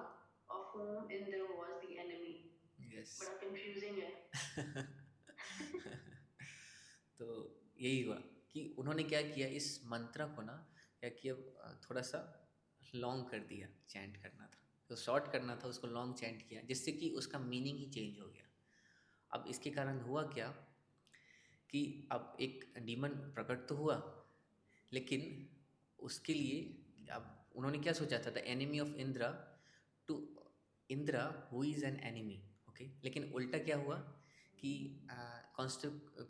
of whom Indra was the enemy. Yes. बड़ा confusing है. तो यही हुआ कि उन्होंने क्या किया, इस मंत्र को ना क्या किया, थोड़ा सा लॉन्ग कर दिया. चैंट करना था तो शॉर्ट करना था, उसको लॉन्ग चैंट किया, जिससे कि उसका मीनिंग ही चेंज हो गया. अब इसके कारण हुआ क्या कि अब एक डीमन प्रकट तो हुआ, लेकिन उसके लिए अब उन्होंने क्या सोचा था, the enemy of Indra to Indra who is an enemy. Okay, लेकिन उल्टा क्या हुआ कि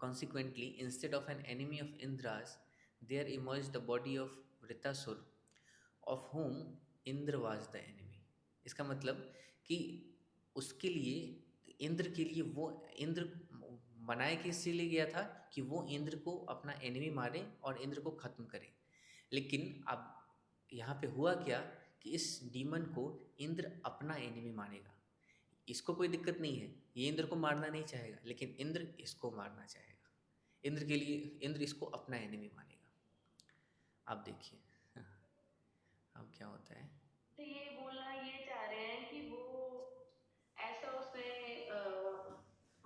consequently instead of an enemy of Indras there emerged the body of Vritasur of whom Indra was the enemy. इसका मतलब कि उसके लिए, इंद्र के लिए, वो इंद्र बनाया कि इसीलिए गया था कि वो इंद्र को अपना एनिमी मारे और इंद्र को ख़त्म करे. लेकिन अब यहाँ पे हुआ क्या कि इस डीमन को इंद्र अपना एनिमी मानेगा. इसको कोई दिक्कत नहीं है, ये इंद्र को मारना नहीं चाहेगा, लेकिन इंद्र इसको मारना चाहेगा. इंद्र के लिए इंद्र इसको अपना एनिमी मानेगा. आप देखिए अब क्या होता है. तो ये बोलना ये चाह रहे हैं कि वो ऐसा उसने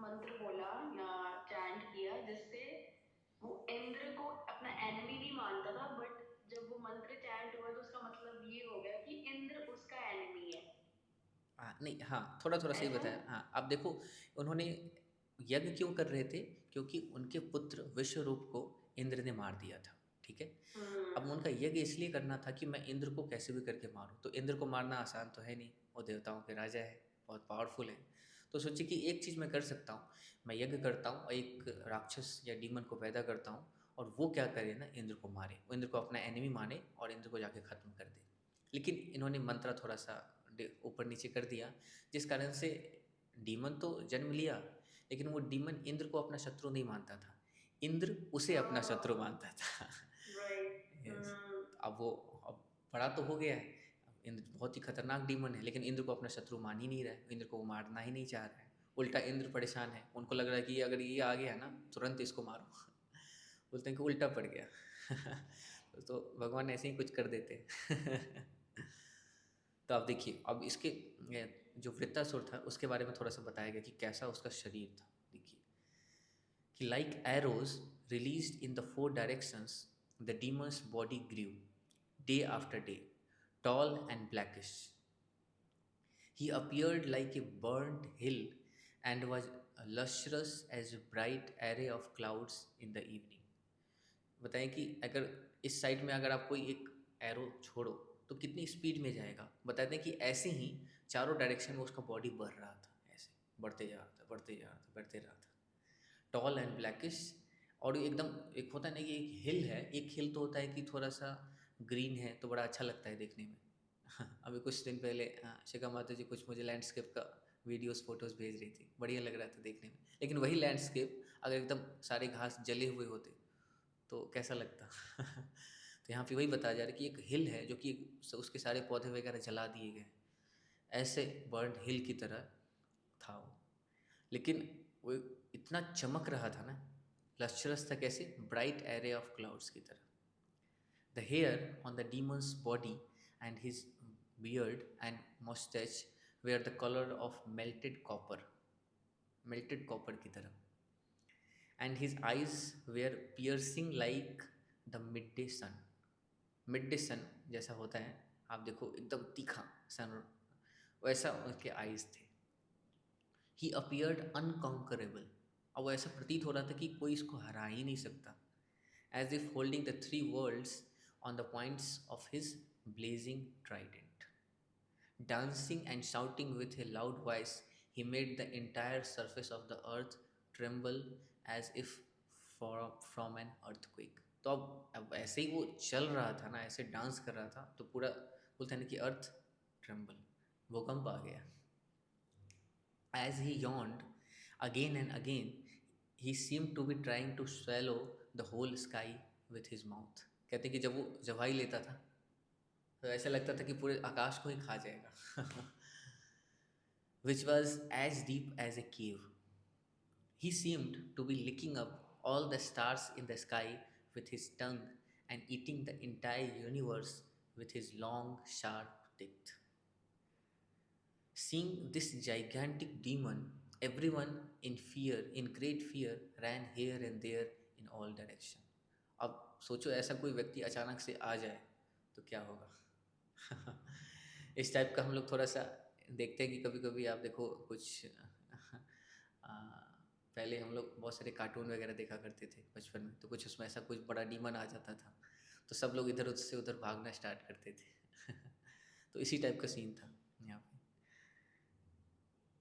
मंत्र बोला या चैंट किया जिससे वो इंद्र को अपना एनिमी नहीं मानता था, बट जब वो मंत्र चैंट हुआ तो उसका मतलब ये हो गया कि इंद्र उसका एनिमी है. नहीं, हाँ, थोड़ा सही बताया. हाँ, अब देखो उन्होंने यज्ञ क्यों कर रहे थे, क्योंकि उनके पुत्र विश्वरूप को इंद्र ने मार दिया था. ठीक है, अब उनका यज्ञ इसलिए करना था कि मैं इंद्र को कैसे भी करके मारूं। तो इंद्र को मारना आसान तो है नहीं, वो देवताओं के राजा है, बहुत पावरफुल है। तो सोची कि एक चीज़ मैं कर सकता हूँ, मैं यज्ञ करता हूँ और एक राक्षस या डीमन को पैदा करता हूँ, और वो क्या करे ना, इंद्र को मारे, वो इंद्र को अपना एनिमी माने और इंद्र को जाके ख़त्म कर दे। लेकिन इन्होंने मंत्र थोड़ा सा ऊपर नीचे कर दिया, जिस कारण से डीमन तो जन्म लिया, लेकिन वो डीमन इंद्र को अपना शत्रु नहीं मानता था, इंद्र उसे अपना शत्रु मानता था। Right. यस। अब वो अब बड़ा तो हो गया है, अब इंद्र बहुत ही खतरनाक डीमन है, लेकिन इंद्र को अपना शत्रु मान ही नहीं रहा है, इंद्र को वो मारना ही नहीं चाह रहा है। उल्टा इंद्र परेशान है, उनको लग रहा है कि अगर ये आ गया ना तुरंत इसको मारो। बोलते हैं कि उल्टा पड़ गया। तो भगवान ऐसे ही कुछ कर देते हैं। तो आप देखिए, अब इसके जो वृत्तासुर था उसके बारे में थोड़ा सा बताया गया कि कैसा उसका शरीर था। देखिए कि like arrows released in the 4 directions the demon's body grew day after day, tall and blackish. He appeared like a burnt hill and was lustrous as a bright array of clouds in the evening. बताएं कि अगर इस साइड में अगर आप कोई एक एरो छोड़ो तो कितनी स्पीड में जाएगा। बताते हैं कि ऐसे ही चारों डायरेक्शन में उसका बॉडी बढ़ रहा था, ऐसे बढ़ते जा रहा था, बढ़ते जा रहा था, बढ़ते जा रहा था। टॉल एंड ब्लैकिश, और एकदम एक होता है ना कि एक हिल है, एक हिल तो होता है कि थोड़ा सा ग्रीन है तो बड़ा अच्छा लगता है देखने में। अभी कुछ दिन पहले शिखा माता जी कुछ मुझे लैंडस्केप का वीडियोस फोटोज़ भेज रही थी, बढ़िया लग रहा था देखने में। लेकिन वही लैंडस्केप अगर एकदम सारे घास जले हुए होते तो कैसा लगता। तो यहाँ पे वही बताया जा रहा है कि एक हिल है जो कि उसके सारे पौधे वगैरह जला दिए गए, ऐसे बर्न हिल की तरह था वो। लेकिन वो इतना चमक रहा था ना, लस्ट्रस था, कैसे, ब्राइट एरे ऑफ क्लाउड्स की तरह। The hair on the demon's body and his beard and moustache were the colour of melted copper की तरह, and his eyes were piercing like the mid day sun जैसा होता है, आप देखो एकदम तीखा सन, वैसा उनके आइज थे। ही अपियर्ड अनकॉन्करेबल, अब वो ऐसा प्रतीत हो रहा था कि कोई इसको हरा ही नहीं सकता। As if holding the 3 worlds on the points of his blazing trident, dancing and shouting with a loud voice, he made the entire surface of the earth tremble as if from an earthquake. तो अब ऐसे ही वो चल रहा था ना, ऐसे डांस कर रहा था, तो पूरा बोलते हैं ना कि अर्थ ट्रेम्बल, भूकंप आ गया। As he yawned again and again, he seemed to be trying to swallow the whole sky with his mouth. कहते हैं कि जब वो जवाई लेता था तो ऐसा लगता था कि पूरे आकाश को ही खा जाएगा। Which was as deep as a cave. He seemed to be licking up all the stars in the sky with his tongue and eating the entire universe with his long, sharp teeth. Seeing this gigantic demon, everyone in great fear, ran here and there in all direction. अब सोचो ऐसा कोई व्यक्ति अचानक से आ जाए तो क्या होगा। इस टाइप का हम लोग थोड़ा सा देखते हैं कि कभी कभी आप देखो कुछ पहले हम लोग बहुत सारे कार्टून वगैरह देखा करते थे बचपन में, तो कुछ उसमें ऐसा कुछ बड़ा डीमन आ जाता था तो सब लोग इधर से उधर भागना स्टार्ट करते थे। तो इसी टाइप का सीन था यहाँ पे।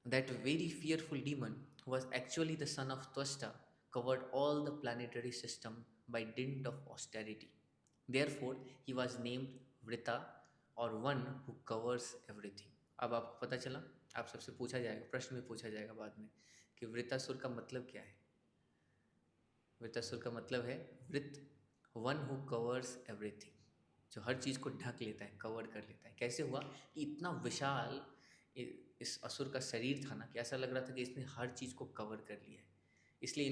That very fearful demon, who was actually the son of Twasta, covered all the planetary system by dint of austerity. Therefore, he was named Vrita, or one who covers everything. अब आपको पता चला, आप सबसे पूछा जाएगा, प्रश्न में पूछा जाएगा बाद में कि वृतासुर का मतलब क्या है। वृतासुर का मतलब है वृत, वन हु कवर्स एवरीथिंग, जो हर चीज़ को ढक लेता है, कवर कर लेता है। कैसे हुआ कि इतना विशाल इस असुर का शरीर था ना कि ऐसा लग रहा था कि इसने हर चीज़ को कवर कर लिया है, इसलिए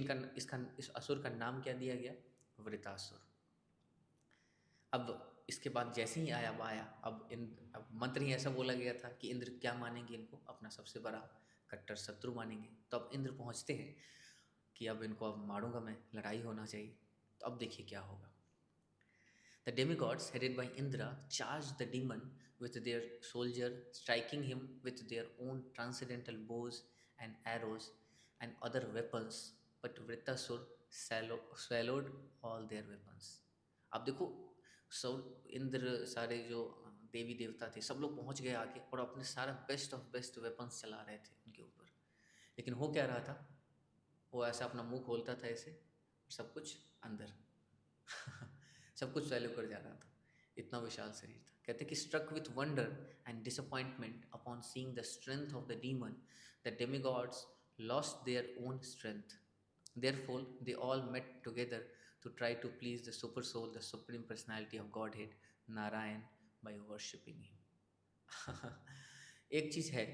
इस असुर का नाम क्या दिया गया, वृतासुर। अब इसके बाद जैसे ही आया अब मंत्र ही ऐसा बोला गया था कि इंद्र क्या मानेंगे इनको, अपना सबसे बड़ा कट्टर शत्रु मानेंगे। तो अब इंद्र पहुँचते हैं कि अब इनको अब मारूंगा मैं, लड़ाई होना चाहिए। तो अब देखिए क्या होगा। The demigods, headed by Indra, charged the demon with their soldier, striking him with their own transcendental bows and arrows and other weapons, but Vritasur swallowed all their weapons. अब देखो सब इंद्र, सारे जो देवी देवता थे, सब लोग पहुंच गए आगे और अपने सारा बेस्ट ऑफ बेस्ट वेपन्स चला रहे थे उनके ऊपर। लेकिन हो क्या रहा था, वो ऐसा अपना मुंह खोलता था ऐसे, सब कुछ अंदर सब कुछ वैल्यू कर जा रहा था, इतना विशाल शरीर था। कहते कि struck with wonder and disappointment upon seeing the strength of the demon, the demigods lost their own strength, therefore they all met together to try to please the super soul, the supreme personality of Godhead, Narayan, by worshipping him. एक चीज़ है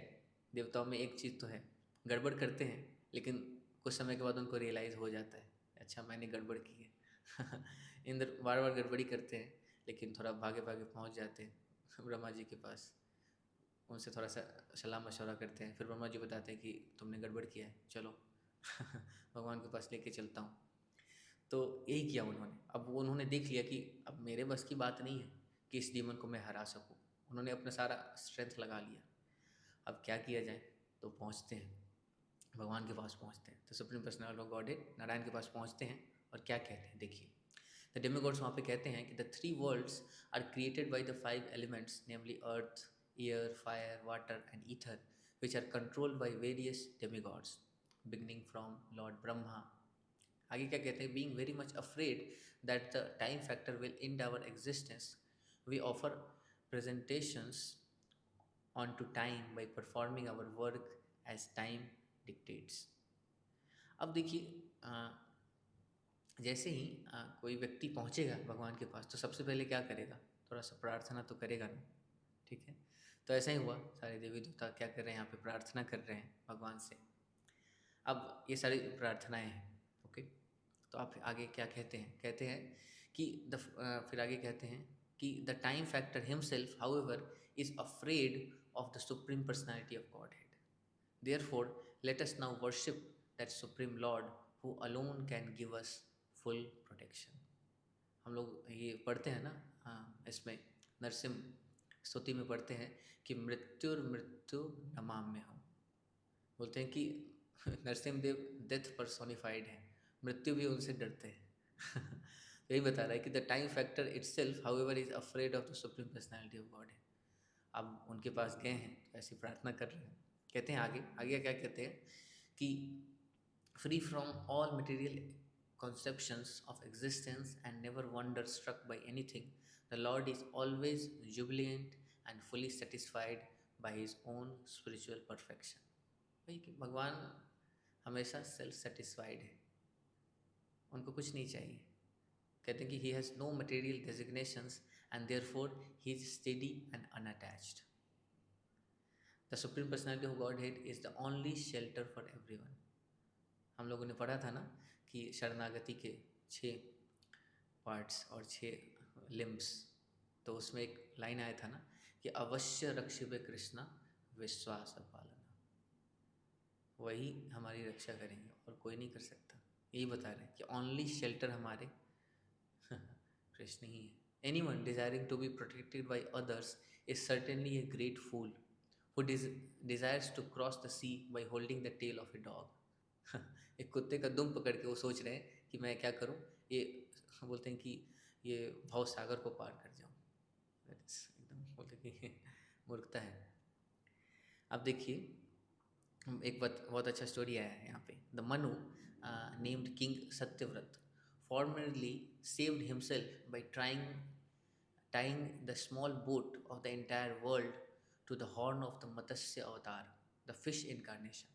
देवताओं में, एक चीज़ तो है, गड़बड़ करते हैं लेकिन कुछ समय के बाद उनको रियलाइज़ हो जाता है, अच्छा मैंने गड़बड़ की है इंद्र बार बार गड़बड़ी करते हैं लेकिन थोड़ा भागे भागे पहुंच जाते हैं ब्रह्मा जी के पास, उनसे थोड़ा सा सलाह मशवरा करते हैं, फिर ब्रह्मा जी बताते हैं कि तुमने गड़बड़ किया है, चलो भगवान के पास लेके चलता हूँ। तो यही किया उन्होंने। अब वो उन्होंने देख लिया कि अब मेरे बस की बात नहीं है कि इस डीमन को मैं हरा सकूं। उन्होंने अपना सारा स्ट्रेंथ लगा लिया। अब क्या किया जाए, तो पहुंचते हैं भगवान के पास, पहुंचते हैं तो supreme personality of godhead Narayan के पास पहुंचते हैं और क्या कहते हैं देखिए। द डेमिगॉड्स वहाँ पे कहते हैं कि the 3 worlds are created by the 5 elements, namely earth, air, fire, water and ether, which are controlled by various demigods beginning from Lord Brahma. आगे क्या कहते हैं, being very much afraid that the time factor will end our existence, we offer presentations on to time by performing our work as time dictates. अब देखिए, जैसे ही कोई व्यक्ति पहुंचेगा भगवान के पास तो सबसे पहले क्या करेगा, थोड़ा सा प्रार्थना तो करेगा ना, ठीक है। तो ऐसा ही हुआ, सारे देवी देवता क्या कर रहे हैं यहाँ पे, प्रार्थना कर रहे हैं भगवान से। अब ये सारी प्रार्थनाएं हैं, ओके। तो आप आगे क्या कहते हैं, कहते हैं कि फिर आगे कहते हैं कि the time factor himself however is afraid of the supreme personality of godhead, therefore let us now worship that supreme Lord who alone can give us full protection. हम लोग ये पढ़ते हैं ना, हाँ, इसमें नरसिंह स्तुति में पढ़ते हैं कि मृत्यु नमाम्य हो, बोलते हैं कि नरसिंह देव डेथ पर्सोनिफाइड है, मृत्यु भी उनसे डरते हैं यही बता रहा है कि the time factor itself however is afraid of the supreme personality of God है। अब उनके पास गए हैं तो ऐसी प्रार्थना कर रहे हैं। कहते हैं आगे आगे क्या कहते हैं कि free from all material conceptions of existence and never wonder-struck by anything, the Lord is always jubilant and fully satisfied by His own spiritual perfection। भाई कि भगवान हमेशा सेल्फ सेटिस्फाइड है, उनको कुछ नहीं चाहिए। कहते हैं कि He has no material designations and therefore He is steady and unattached। The Supreme Personality of Godhead is the only shelter for everyone। हम लोगों ने पढ़ा था ना कि शरणागति के 6 पार्ट्स और 6 लिम्स, तो उसमें एक लाइन आया था ना कि अवश्य रक्षिबे कृष्णा विश्वास पालना, वही हमारी रक्षा करेंगे और कोई नहीं कर सकता। यही बता रहे हैं कि ओनली शेल्टर हमारे कृष्ण ही है। Anyone desiring to be protected by others is certainly a great fool who desires to cross the sea by holding the tail of a dog. एक कुत्ते का दुम पकड़ के वो सोच रहे हैं कि मैं क्या करूं, ये बोलते हैं कि ये भव सागर को पार कर जाऊं। एकदम बोलते कि मूर्खता है। अब देखिए एक बहुत अच्छा स्टोरी आया है यहाँ पे। The Manu named king Satyavrata formerly saved himself by tying the small boat of the entire world to the horn of the Matsya avatar, the fish incarnation.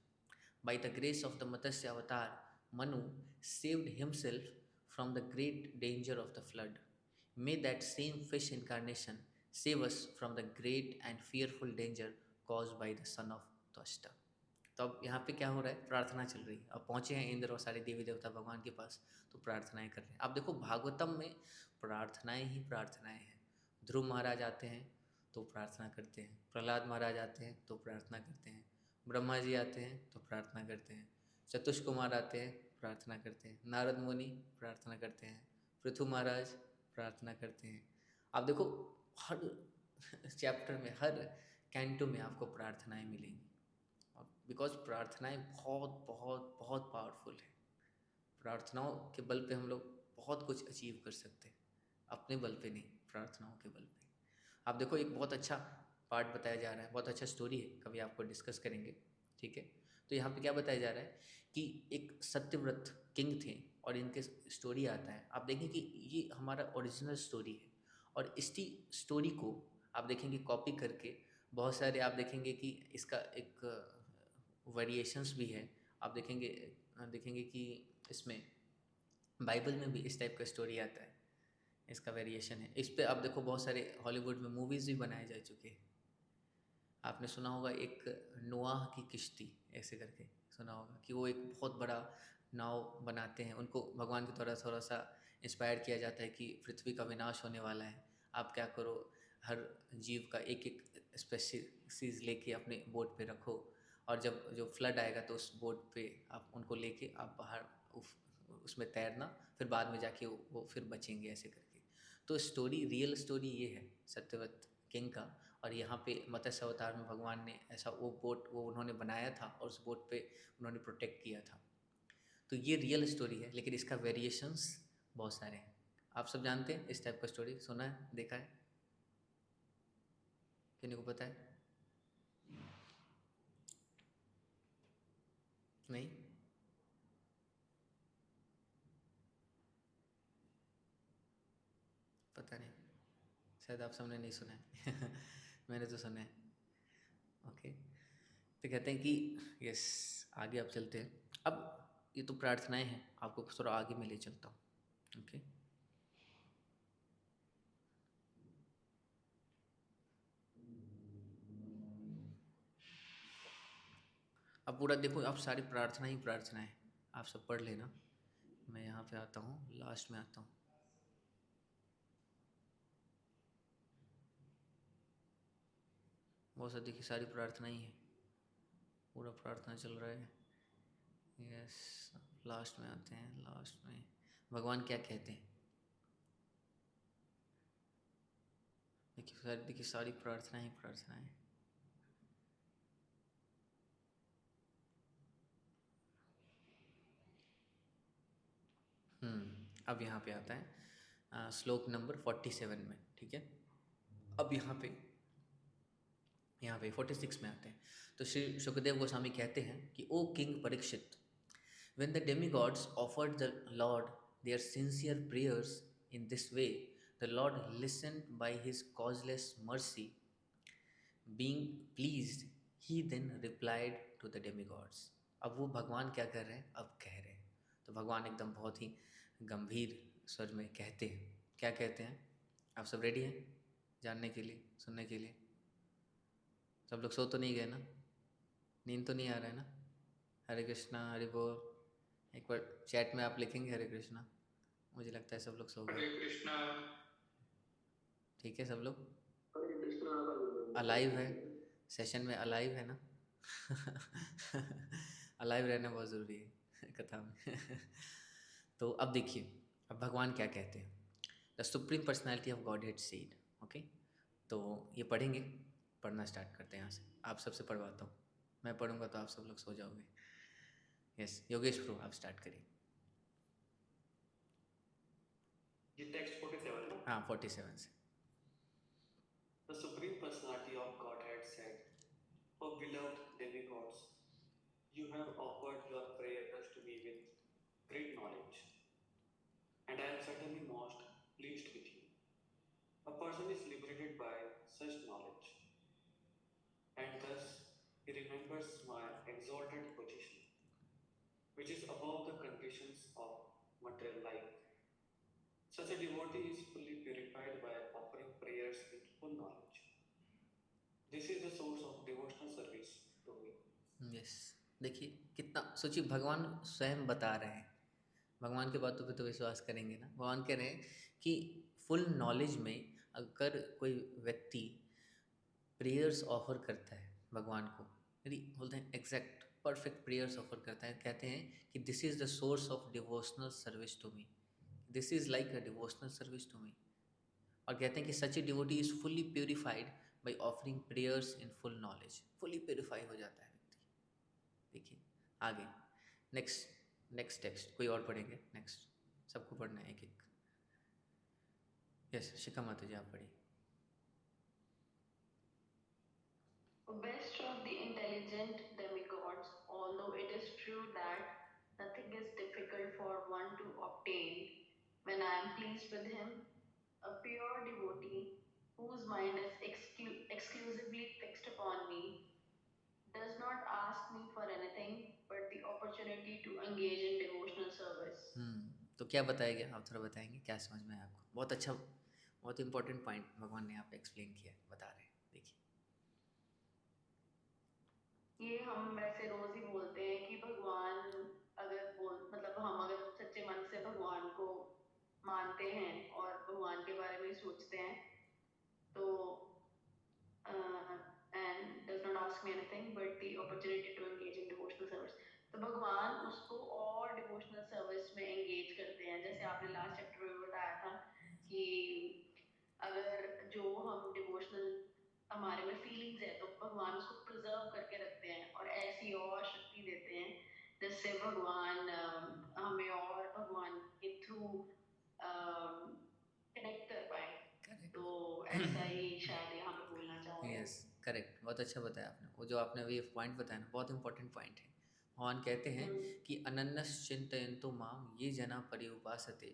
By the grace of the Matsya avatar, Manu saved himself from the great danger of the flood. May that same fish incarnation save us from the great and fearful danger caused by the son of Twashta। तो अब यहाँ पे क्या हो रहा है, प्रार्थना चल रही है। अब पहुँचे हैं इंद्र और सारे देवी देवता भगवान के पास, तो प्रार्थनाएं कर रहे हैं। अब देखो भागवतम में प्रार्थनाएं ही प्रार्थनाएं हैं। ध्रुव महाराज आते हैं तो प्रार्थना करते हैं, प्रहलाद महाराज आते हैं तो प्रार्थना करते हैं, ब्रह्मा जी आते हैं तो प्रार्थना करते हैं, चतुष कुमार आते हैं प्रार्थना करते हैं, नारद मुनि प्रार्थना करते हैं, पृथु महाराज प्रार्थना करते हैं। आप देखो हर चैप्टर में, हर कैंटो में आपको प्रार्थनाएं मिलेंगी, बिकॉज प्रार्थनाएं बहुत बहुत बहुत पावरफुल है। प्रार्थनाओं के बल पे हम लोग बहुत कुछ अचीव कर सकते हैं। अपने बल पे नहीं, प्रार्थनाओं के बल पे। आप देखो एक बहुत अच्छा पार्ट बताया जा रहा है, बहुत अच्छा स्टोरी है, कभी आपको डिस्कस करेंगे, ठीक है। तो यहाँ पे क्या बताया जा रहा है कि एक सत्यव्रत किंग थे और इनके स्टोरी आता है। आप देखें कि ये हमारा ओरिजिनल स्टोरी है और इसी स्टोरी को आप देखेंगे कॉपी करके बहुत सारे आप देखेंगे कि इसका एक वेरिएशंस भी है। आप देखेंगे कि इसमें बाइबल में भी इस टाइप का स्टोरी आता है, इसका वेरिएशन है। इस पे आप देखो बहुत सारे हॉलीवुड में मूवीज़ भी बनाए जा चुके हैं। आपने सुना होगा एक नोआह की किश्ती ऐसे करके सुना होगा कि वो एक बहुत बड़ा नाव बनाते हैं, उनको भगवान के द्वारा थोड़ा सा इंस्पायर किया जाता है कि पृथ्वी का विनाश होने वाला है, आप क्या करो, हर जीव का एक एक स्पेसीज लेके अपने बोट पे रखो और जब जो फ्लड आएगा तो उस बोट पे आप उनको लेके आप बाहर उसमें तैरना, फिर बाद में जाके वो फिर बचेंगे ऐसे करके। तो स्टोरी, रियल स्टोरी ये है सत्यव्रत किंग का। और यहाँ पे मत्स्य अवतार में भगवान ने ऐसा वो बोट वो उन्होंने बनाया था और उस बोट पे उन्होंने प्रोटेक्ट किया था। तो ये रियल स्टोरी है, लेकिन इसका वेरिएशंस बहुत सारे हैं। आप सब जानते हैं इस टाइप का स्टोरी, सुना है, देखा है, किन्हीं को पता है? नहीं, पता नहीं, शायद आप सबने नहीं सुना है मैंने तो सुना है। ओके, तो कहते हैं कि यस, आगे आप चलते हैं। अब ये तो प्रार्थनाएं हैं, आपको थोड़ा आगे में ले चलता हूँ। ओके, अब पूरा देखो, आप सारी प्रार्थना ही प्रार्थना है, आप सब पढ़ लेना। मैं यहाँ पे आता हूँ, लास्ट में आता हूँ। बहुत सारी देखिए सारी प्रार्थना ही है, पूरा प्रार्थना चल रहा है। यस, लास्ट में आते हैं, लास्ट में भगवान क्या कहते हैं। देखिए सारी प्रार्थना ही प्रार्थना है। अब यहाँ पे आता है श्लोक नंबर 47 में, ठीक है। अब यहाँ पे 46 में आते हैं। तो श्री सुखदेव गोस्वामी कहते हैं कि O king Parikshit, when the demigods offered the Lord their sincere prayers in this way, the Lord listened by his causeless mercy. Being pleased, he then replied to the demigods. अब वो भगवान क्या कर रहे हैं, अब कह रहे हैं। तो भगवान एकदम बहुत ही गंभीर स्वर में कहते हैं। क्या कहते हैं? आप सब रेडी हैं जानने के लिए, सुनने के लिए? सब लोग सो तो नहीं गए ना, नींद तो नहीं आ रहा है ना? हरे कृष्णा, हरि बोल। एक बार चैट में आप लिखेंगे हरे कृष्णा, मुझे लगता है सब लोग सो गए। हरे कृष्णा। ठीक है, सब लोग अलाइव है, सेशन में अलाइव है ना अलाइव रहना बहुत ज़रूरी है कथा में तो अब देखिए, अब भगवान क्या कहते हैं। The supreme personality of God head seed. Okay, तो ये पढ़ेंगे, पढ़ना स्टार्ट करते हैं यहाँ से। आप सबसे पढ़वाता हूँ, मैं पढ़ूँगा तो आप सब लोग सो जाओगे। यस, योगेश प्रो आप स्टार्ट करिए। ये टेक्स्ट 47 ना? हाँ, 47 से। The Supreme Personality of Godhead said, "O beloved demigods, you have offered your prayers to me with great knowledge, and I am certainly most pleased with you. A person is liberated by such knowledge, and thus he remembers my exalted position, which is above the conditions of material life. Such a devotee is fully purified by offering prayers with full knowledge. This is the source of devotional service to me." Yes, देखिए कितना, सोचिए भगवान स्वयं बता रहे हैं, भगवान की बातों पे तो विश्वास करेंगे ना। भगवान कह रहे हैं कि फुल नॉलेज में अगर कोई व्यक्ति प्रेयर्स ऑफर करता है भगवान को, यदि बोलते हैं एग्जैक्ट परफेक्ट प्रेयर्स ऑफर करता है, कहते हैं कि this is the source of devotional service to me, this is like a devotional service to me. और कहते हैं कि such a devotee is fully purified by offering prayers in full knowledge. Fully purify हो जाता है व्यक्ति। देखिए आगे, नेक्स्ट टेक्स्ट कोई और पढ़ेंगे? नेक्स्ट सबको पढ़ना है एक एक। यस, शिखा माता जी आप पढ़िए। Best of the intelligent demigods, although it is true that nothing is difficult for one to obtain when I am pleased with him, a pure devotee whose mind is exclusively fixed upon me does not ask me for anything but the opportunity to engage in devotional service. तो क्या बताएंगे आप, थोड़ा बताएंगे क्या समझ में आया आपको? बहुत अच्छा, बहुत इंपॉर्टेंट पॉइंट भगवान ने यहाँ पे एक्सप्लेन किया है, बता रहे हैं, देखिए। ये हम वैसे रोज ही बोलते हैं कि भगवान मतलब हम अगर सच्चे मन से भगवान को मानते हैं और भगवान के बारे में सोचते हैं तो and does not ask me anything but the opportunity to engage in devotional service, तो भगवान उसको और डिवोशनल सर्विस में एंगेज करते हैं। जैसे आपने लास्ट चैप्टर में बताया था कि अगर जो हम डिवोशनल हमारे में फीलिंग्स है तो भगवान उसको प्रिजर्व करके रखते हैं और ऐसी और शक्ति देते हैं जिससे भगवान हमें और भगवान के थ्रू कनेक्ट कर पाए। तो ऐसा ही शायद यहाँ पे बोलना चाह रहे हैं। यस, करेक्ट, बहुत अच्छा बताया आपने। वो जो आपने अभी पॉइंट बताया ना, बहुत इंपॉर्टेंट पॉइंट है। भगवान कहते हैं कि अनन्यस चिंतयन्तु माम ये जना पर्युपासते,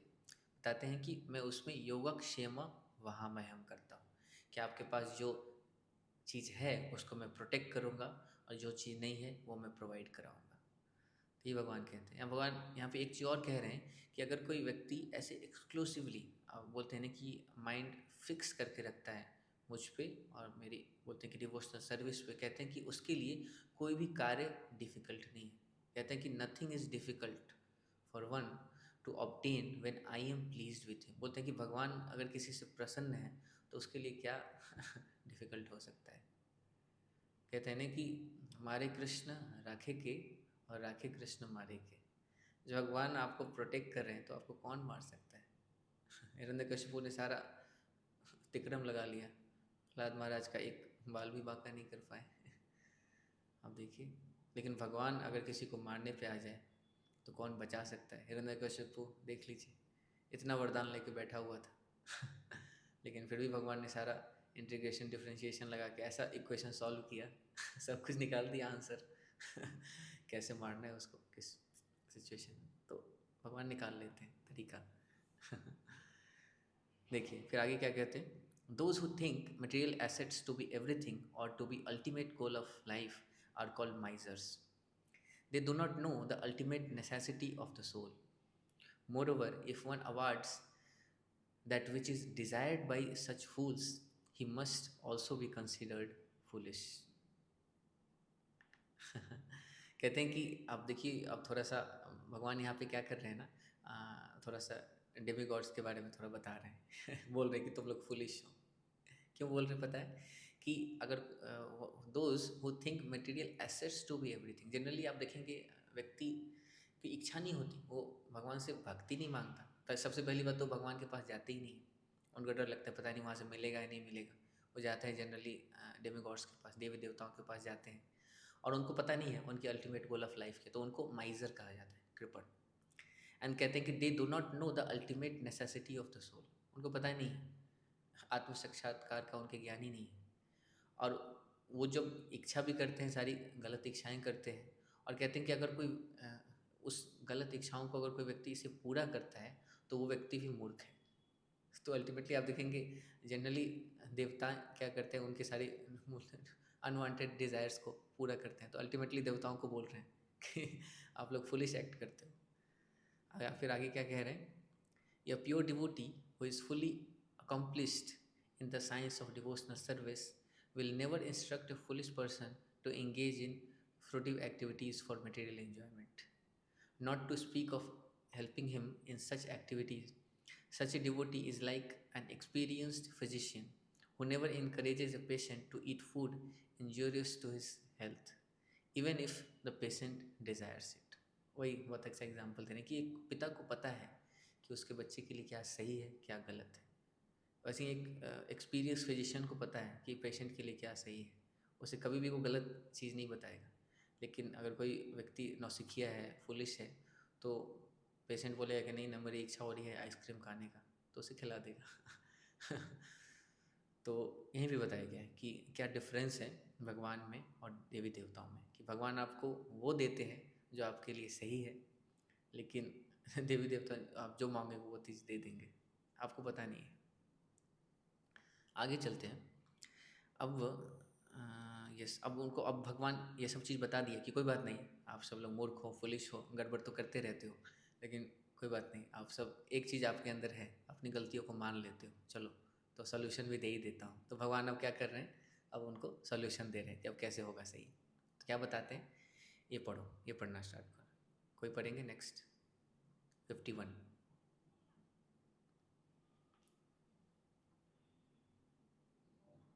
बताते हैं कि मैं उसमें योगक्षेम वहाँ मैं हम करता हूँ कि आपके पास जो चीज़ है उसको मैं प्रोटेक्ट करूँगा और जो चीज़ नहीं है वो मैं प्रोवाइड कराऊँगा। तो ये भगवान कहते हैं। भगवान यहाँ पे एक चीज़ और कह रहे हैं कि अगर कोई व्यक्ति ऐसे एक्सक्लूसिवली, आप बोलते हैं ना कि माइंड फिक्स करके रखता है मुझ पे और मेरी, बोलते हैं कि डिवोशनल सर्विस पे, कहते हैं कि उसके लिए कोई भी कार्य डिफ़िकल्ट नहीं है। कहते हैं कि nothing is difficult for one two obtain when I am pleased with him. बोलते हैं कि भगवान अगर किसी से प्रसन्न है तो उसके लिए क्या डिफ़िकल्ट हो सकता है। कहते हैं ना कि मारे कृष्ण राखे के और राखे कृष्ण मारे के। जब भगवान आपको प्रोटेक्ट कर रहे हैं तो आपको कौन मार सकता है? हिरण्यकशिपु ने सारा तिक्रम लगा लिया, प्रहलाद महाराज का एक बाल भी बांका नहीं कर पाए। आप देखिए, लेकिन भगवान अगर किसी को मारने पे आ जाए तो कौन बचा सकता है? हिरण्यकशिपु देख लीजिए, इतना वरदान लेके बैठा हुआ था लेकिन फिर भी भगवान ने सारा इंटीग्रेशन डिफरेंशिएशन लगा के ऐसा इक्वेशन सॉल्व किया सब कुछ निकाल दिया आंसर कैसे मारना है उसको, किस सिचुएशन में, तो भगवान निकाल लेते हैं तरीका देखिए फिर आगे क्या कहते हैं, Those who think material assets to be everything or to be ultimate goal of life are called misers. They do not know the ultimate necessity of the soul. Moreover, if one awards that which is desired by such fools, he must also be considered foolish. कहते हैं कि आप देखिए, अब थोड़ा सा भगवान यहाँ पे क्या कर रहे हैं ना, थोड़ा सा डेमी गॉड्स के बारे में थोड़ा बता रहे हैं बोल रहे हैं कि तुम लोग फुलिश हो। क्यों बोल रहे हैं पता है? कि अगर those who think material assets to be everything, generally आप देखेंगे व्यक्ति की इच्छा नहीं होती, वो भगवान से भक्ति नहीं मांगता, तो सबसे पहली बात तो भगवान के पास जाते ही नहीं, उनको डर लगता है पता नहीं वहाँ से मिलेगा या नहीं मिलेगा। वो जाते हैं जनरली डेमी गॉड्स के पास, देवी देवताओं के पास जाते हैं और उनको पता नहीं है उनकी अल्टीमेट गोल ऑफ लाइफ के, तो उनको माइजर कहा जाता है, कृपण। एंड कहते हैं कि they do not know the ultimate necessity of the soul, उनको पता नहीं है, आत्म साक्षात्कार का उनके ज्ञान ही नहीं है। और वो जब इच्छा भी करते हैं, सारी गलत इच्छाएं करते हैं और कहते हैं कि अगर कोई उस गलत इच्छाओं को अगर कोई व्यक्ति इसे पूरा करता है तो वो व्यक्ति भी मूर्ख है। तो अल्टीमेटली आप देखेंगे जनरली देवता क्या करते हैं, उनके सारी अनवांटेड डिज़ायर्स को पूरा करते हैं, तो अल्टीमेटली देवताओं को बोल रहे हैं कि आप लोग फुलिश एक्ट करते हो। फिर आगे क्या कह रहे हैं, A pure devotee who is fully accomplished in the science of devotional service will never instruct a foolish person to engage in fruitive activities for material enjoyment. Not to speak of helping him in such activities, such a devotee is like an experienced physician who never encourages a patient to eat food injurious to his health, even if the patient desires it. वही बहुत अच्छा एग्जाम्पल दे रहे हैं कि एक पिता को पता है कि उसके बच्चे के लिए क्या सही है क्या गलत है, वैसे ही एक एक्सपीरियंस फिजिशियन को पता है कि पेशेंट के लिए क्या सही है, उसे कभी भी वो गलत चीज़ नहीं बताएगा। लेकिन अगर कोई व्यक्ति नौसिखिया है, फुलिश है, तो पेशेंट बोलेगा कि नहीं ना मेरी इच्छा हो रही है आइसक्रीम खाने का, तो उसे खिला देगा तो यहीं भी बताया गया है कि क्या डिफरेंस है भगवान में और देवी देवताओं में, कि भगवान आपको वो देते हैं जो आपके लिए सही है, लेकिन देवी देवता आप जो मांगेंगे वो चीज़ दे देंगे, आपको पता नहीं है। आगे चलते हैं। अब यस, अब उनको, अब भगवान ये सब चीज़ बता दिया कि कोई बात नहीं, आप सब लोग मूर्ख हो, फुलिश हो, गड़बड़ तो करते रहते हो, लेकिन कोई बात नहीं, आप सब एक चीज़ आपके अंदर है, अपनी गलतियों को मान लेते हो, चलो तो सोल्यूशन भी दे ही देता हूँ। तो भगवान अब क्या कर रहे हैं, अब उनको सोल्यूशन दे रहे हैं कि अब कैसे होगा सही। तो क्या बताते हैं, ये पढ़ो, ये पढ़ना स्टार्ट करो। कोई पढ़ेंगे? Next 51।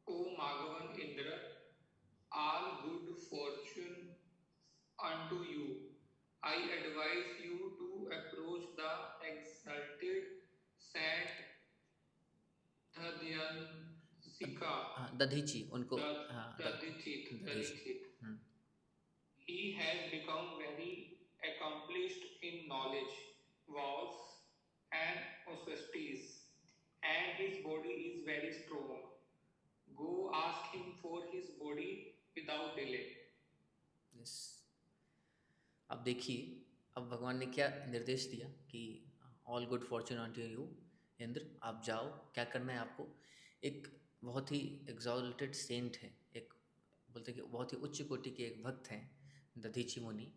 O Maghavan Indra, all good fortune unto you. I advise you to approach the exalted Saint Dhadyansika, Dadhichi उनको, हाँ Dadhichit. Dadhichi. He has become very accomplished in knowledge, vows, and austerities, and his body is very strong. Go ask him for his body without delay. Yes, अब देखिए, अब भगवान ने क्या निर्देश दिया कि all good Fortune on you Indra, आप जाओ, क्या करना है आपको, एक बहुत ही एग्जॉल्टेड सेंट है, एक बोलते कि बहुत ही उच्च कोटि के एक भक्त हैं दधीची मुनि,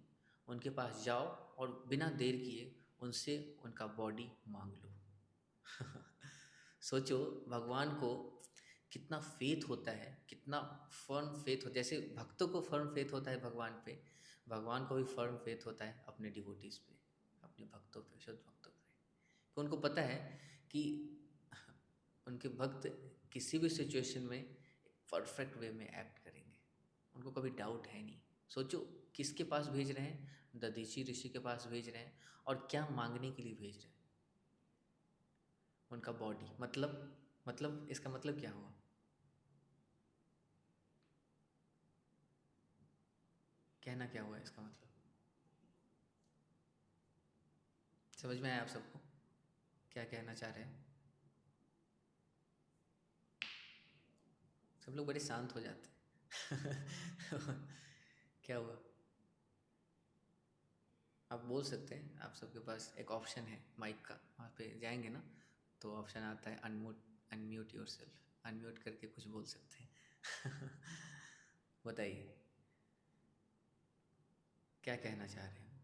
उनके पास जाओ और बिना देर किए उनसे उनका बॉडी मांग लो। सोचो भगवान को कितना फेथ होता है, कितना फर्म फेथ होता है, जैसे भक्तों को फर्म फेथ होता है भगवान पे, भगवान को भी फर्म फेथ होता है अपने डिवोटीज़ पे, अपने भक्तों पे, शुद्ध भक्तों पे। तो उनको पता है कि उनके भक्त किसी भी सिचुएशन में परफेक्ट वे में एक्ट करेंगे, उनको कभी डाउट है नहीं। सोचो किसके पास भेज रहे हैं, दधीची ऋषि के पास भेज रहे हैं, और क्या मांगने के लिए भेज रहे हैं, उनका बॉडी। मतलब इसका मतलब क्या हुआ, कहना क्या हुआ इसका मतलब, समझ में आया आप सबको क्या कहना चाह रहे हैं? सब लोग बड़े शांत हो जाते हैं। क्या हुआ, आप बोल सकते हैं, आप सबके पास एक ऑप्शन है माइक का, वहाँ पे जाएंगे ना तो ऑप्शन आता है अनम्यूट योरसेल्फ, अनम्यूट करके कुछ बोल सकते हैं। बताइए क्या कहना चाह रहे हैं?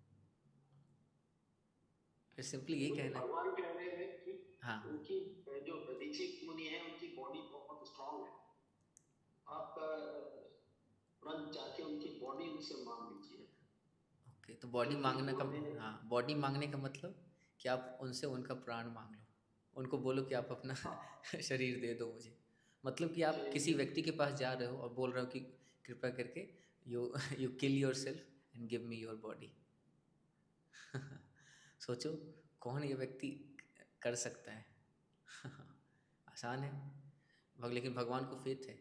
फिर सिंपली यही कहना, भगवान कह रहे हैं कि हाँ उनकी जो दधीची मुनि है उनकी बॉडी बहुत स्ट्रांग है, आप तुरंत जाके उनकी बॉडी उनसे मांग लीजिए। ओके, तो बॉडी क्योंकि मांगने का, उन्होंने हाँ बॉडी मांगने का मतलब कि आप उनसे उनका प्राण मांग लो, उनको बोलो कि आप अपना शरीर दे दो मुझे। मतलब कि आप किसी व्यक्ति के पास जा रहे हो और बोल रहे हो कि कृपया करके you kill your self and give me your body. सोचो कौन ये व्यक्ति कर सकता है? आसान है, लेकिन भगवान को फेथ है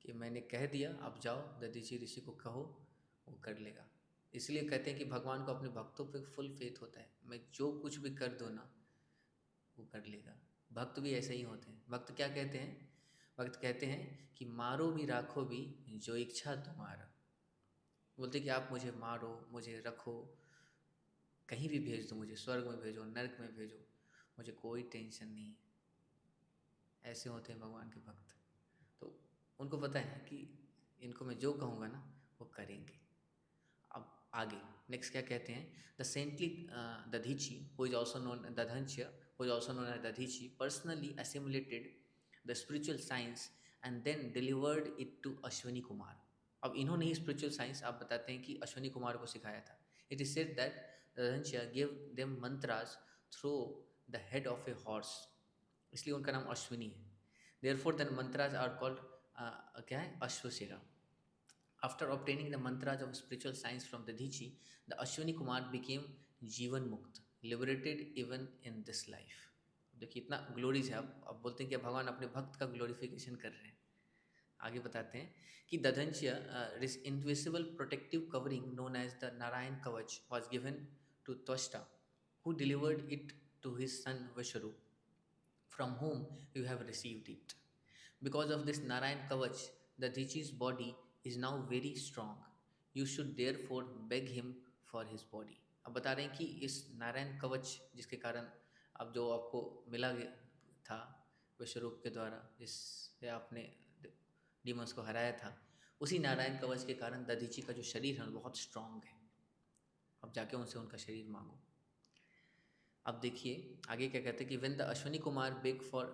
कि मैंने कह दिया, आप जाओ दधीची ऋषि को कहो, वो कर लेगा। इसलिए कहते हैं कि भगवान को अपने भक्तों पे फुल फेथ होता है, मैं जो कुछ भी कर दो ना वो कर लेगा। भक्त भी ऐसे ही होते हैं। भक्त क्या कहते हैं? भक्त कहते हैं कि मारो भी राखो भी जो इच्छा तुम्हारा। बोलते कि आप मुझे मारो, मुझे रखो, कहीं भी भेज दो, मुझे स्वर्ग में भेजो, नरक में भेजो, मुझे कोई टेंशन नहीं है। ऐसे होते हैं भगवान के भक्त। तो उनको पता है कि इनको मैं जो कहूँगा ना वो करेंगे। अब आगे नेक्स्ट क्या कहते हैं? The saintly Dadhichi who is also known Dadhyancha who is also known as Dadhichi personally assimilated the spiritual science and then delivered it to Ashwini Kumar. अब इन्होंने ही स्पिरिचुअल साइंस आप बताते हैं कि अश्विनी कुमार को सिखाया था। It is said that Dadhyancha give them mantras through the head of a horse, इसलिए उनका नाम अश्विनी है। Therefore the mantras are called क्या है, अश्वशिरा। After obtaining the mantras of spiritual science from Dadichi, the Ashwini Kumar became जीवन मुक्त, liberated even in this life। देखिए इतना ग्लोरीज है। अब बोलते हैं कि भगवान अपने भक्त का ग्लोरिफिकेशन कर रहे हैं। आगे बताते हैं कि Dadhyancha invisible protective covering known as the Narayana Kavacha was given to Twashta, who delivered it to his son Vishwarup from whom you have received it. Because of this Narayan Kavach, the Dadichi's body is now very strong. You should therefore beg him for his body. अब बता रहे हैं कि इस नारायण कवच जिसके कारण अब जो आपको मिला था विश्वरूप के द्वारा, जिससे आपने डीमंस को हराया था, उसी नारायण कवच के कारण दधीची का जो शरीर है बहुत स्ट्रांग है. अब जाके उनसे उनका शरीर मांगो. अब देखिए आगे क्या कहते हैं कि when the Ashwini Kumar beg for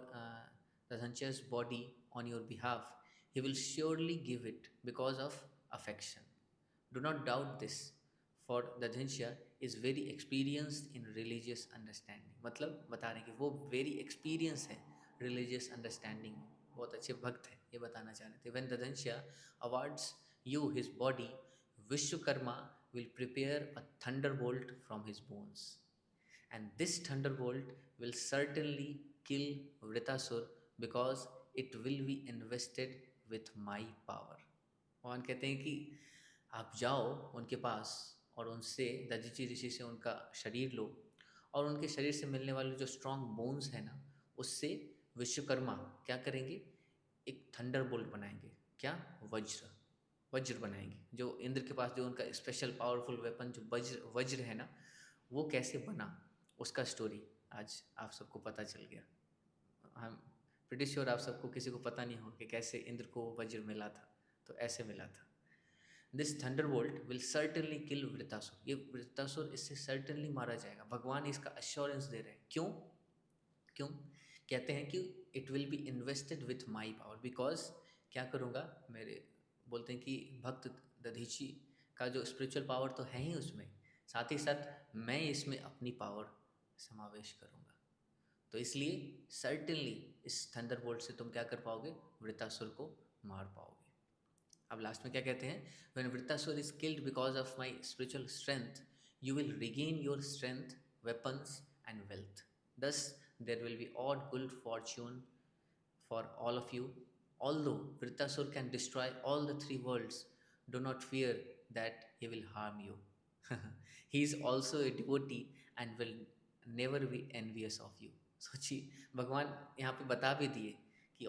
the Dhancha's body on your behalf, he will surely give it because of affection. Do not doubt this, for the Dhancha is very experienced in religious understanding. मतलब बता रहे हैं कि वो very experienced है religious understanding में, बहुत अच्छे भक्त है, ये बताना चाह रहे थे. When the Dhancha awards you his body, Vishwakarma will prepare a thunderbolt from his bones. And this thunderbolt will certainly kill Vritasur because it will be invested with my power. भगवान कहते हैं कि आप जाओ उनके पास और उनसे दधीची ऋषि से उनका शरीर लो, और उनके शरीर से मिलने वाले जो स्ट्रॉन्ग बोन्स है ना, उससे विश्वकर्मा क्या करेंगे, एक थंडरबोल्ट बनाएंगे. क्या? वज्र बनाएंगे. जो इंद्र के पास जो उनका स्पेशल पावरफुल वेपन जो वज्र है ना, वो कैसे बना, उसका स्टोरी आज आप सबको पता चल गया. हम प्रीटी श्योर आप सबको किसी को पता नहीं हो कि कैसे इंद्र को वज्र मिला था. तो ऐसे मिला था. दिस थंडरबोल्ट विल सर्टनली किल वृतासुर. ये वृतासुर इससे सर्टनली मारा जाएगा. भगवान इसका अश्योरेंस दे रहे हैं. क्यों कहते हैं कि it will be invested with my power. Because क्या करूँगा, मेरे बोलते हैं कि भक्त दधीची का जो स्पिरिचुअल पावर तो है ही उसमें, साथ ही साथ मैं इसमें अपनी पावर समावेश करूँगा. तो इसलिए सर्टेनली इस थंडरबोल्ट से तुम क्या कर पाओगे, वृतासुर को मार पाओगे. अब लास्ट में क्या कहते हैं, when Vritrasura is killed because of my spiritual strength, you will regain your strength, weapons and wealth. Thus there will be odd good fortune for all of you. Although Vritasur can destroy all the three worlds, do not fear that he will harm you. He is also a devotee and will never be envious of you. सोचिए, भगवान यहाँ पे बता भी दिए कि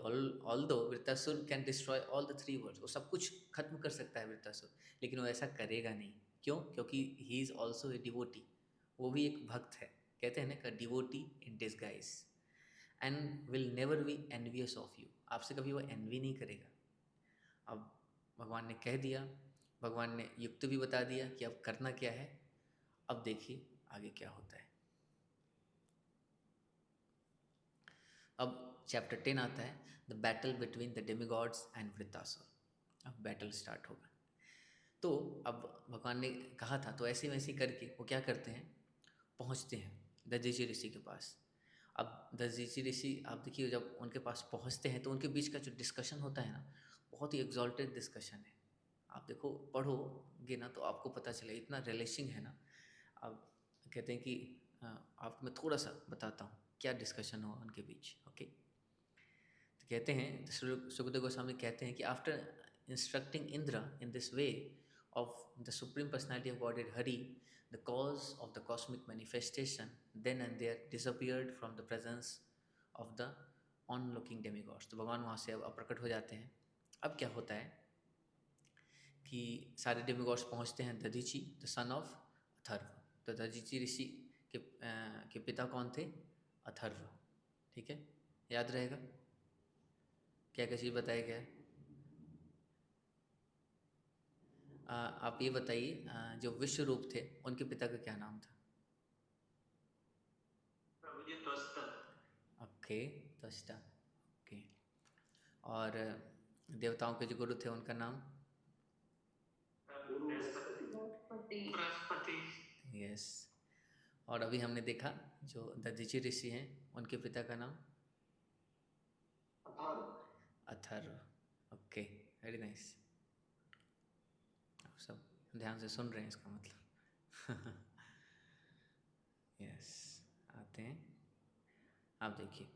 although Vritasur can destroy all the three worlds, वो सब कुछ खत्म कर सकता है वृत्तासुर, लेकिन वो ऐसा करेगा नहीं. क्यों? क्योंकि he is also a devotee. वो भी एक भक्त है. कहते हैं ना कि devotee in disguise. And will never be envious of you. आपसे कभी वो एनवी नहीं करेगा. अब भगवान ने कह दिया, भगवान ने युक्त भी बता दिया कि अब करना क्या है. अब देखिए आगे क्या होता है. अब चैप्टर 10 आता है, the battle between the demigods and Vritrasura. अब बैटल स्टार्ट होगा. तो अब भगवान ने कहा था, तो ऐसे वैसे करके वो क्या करते हैं, पहुँचते हैं दधीची ऋषि के पास. अब दधीची ऋषि आप देखिए जब उनके पास पहुंचते हैं तो उनके बीच का जो डिस्कशन होता है ना, बहुत ही एग्जॉल्टेड डिस्कशन है. आप देखो पढ़ोगे ना तो आपको पता चले, इतना रिलेशिंग है ना. अब कहते हैं कि आपको मैं थोड़ा सा बताता हूँ क्या डिस्कशन हुआ उनके बीच. ओके, तो कहते हैं, सुखदेव गोस्वामी कहते हैं कि after instructing Indra in this way of the supreme personality of godhead Hari, the cause of the cosmic manifestation then and there disappeared from the presence of the onlooking demigods. तो भगवान वहाँ से अब अप्रकट हो जाते हैं. अब क्या होता है कि सारे डेमिगॉड्स पहुँचते हैं Dadhichi, the son of Atharva. तो दधीची ऋषि के पिता कौन थे? अथर्व. ठीक है, याद रहेगा. क्या क्या चीज़ बताया गया है. आप ये बताइए, जो विश्व रूप थे उनके पिता का क्या नाम था? ओके, त्वष्टा. ओके, और देवताओं के जो गुरु थे उनका नाम? बृहस्पति. यस. और अभी हमने देखा जो दधीची ऋषि हैं उनके पिता का नाम? अथर्व. Okay, very nice. सब ध्यान से सुन रहे हैं इसका मतलब. यस, आते हैं. आप देखिए,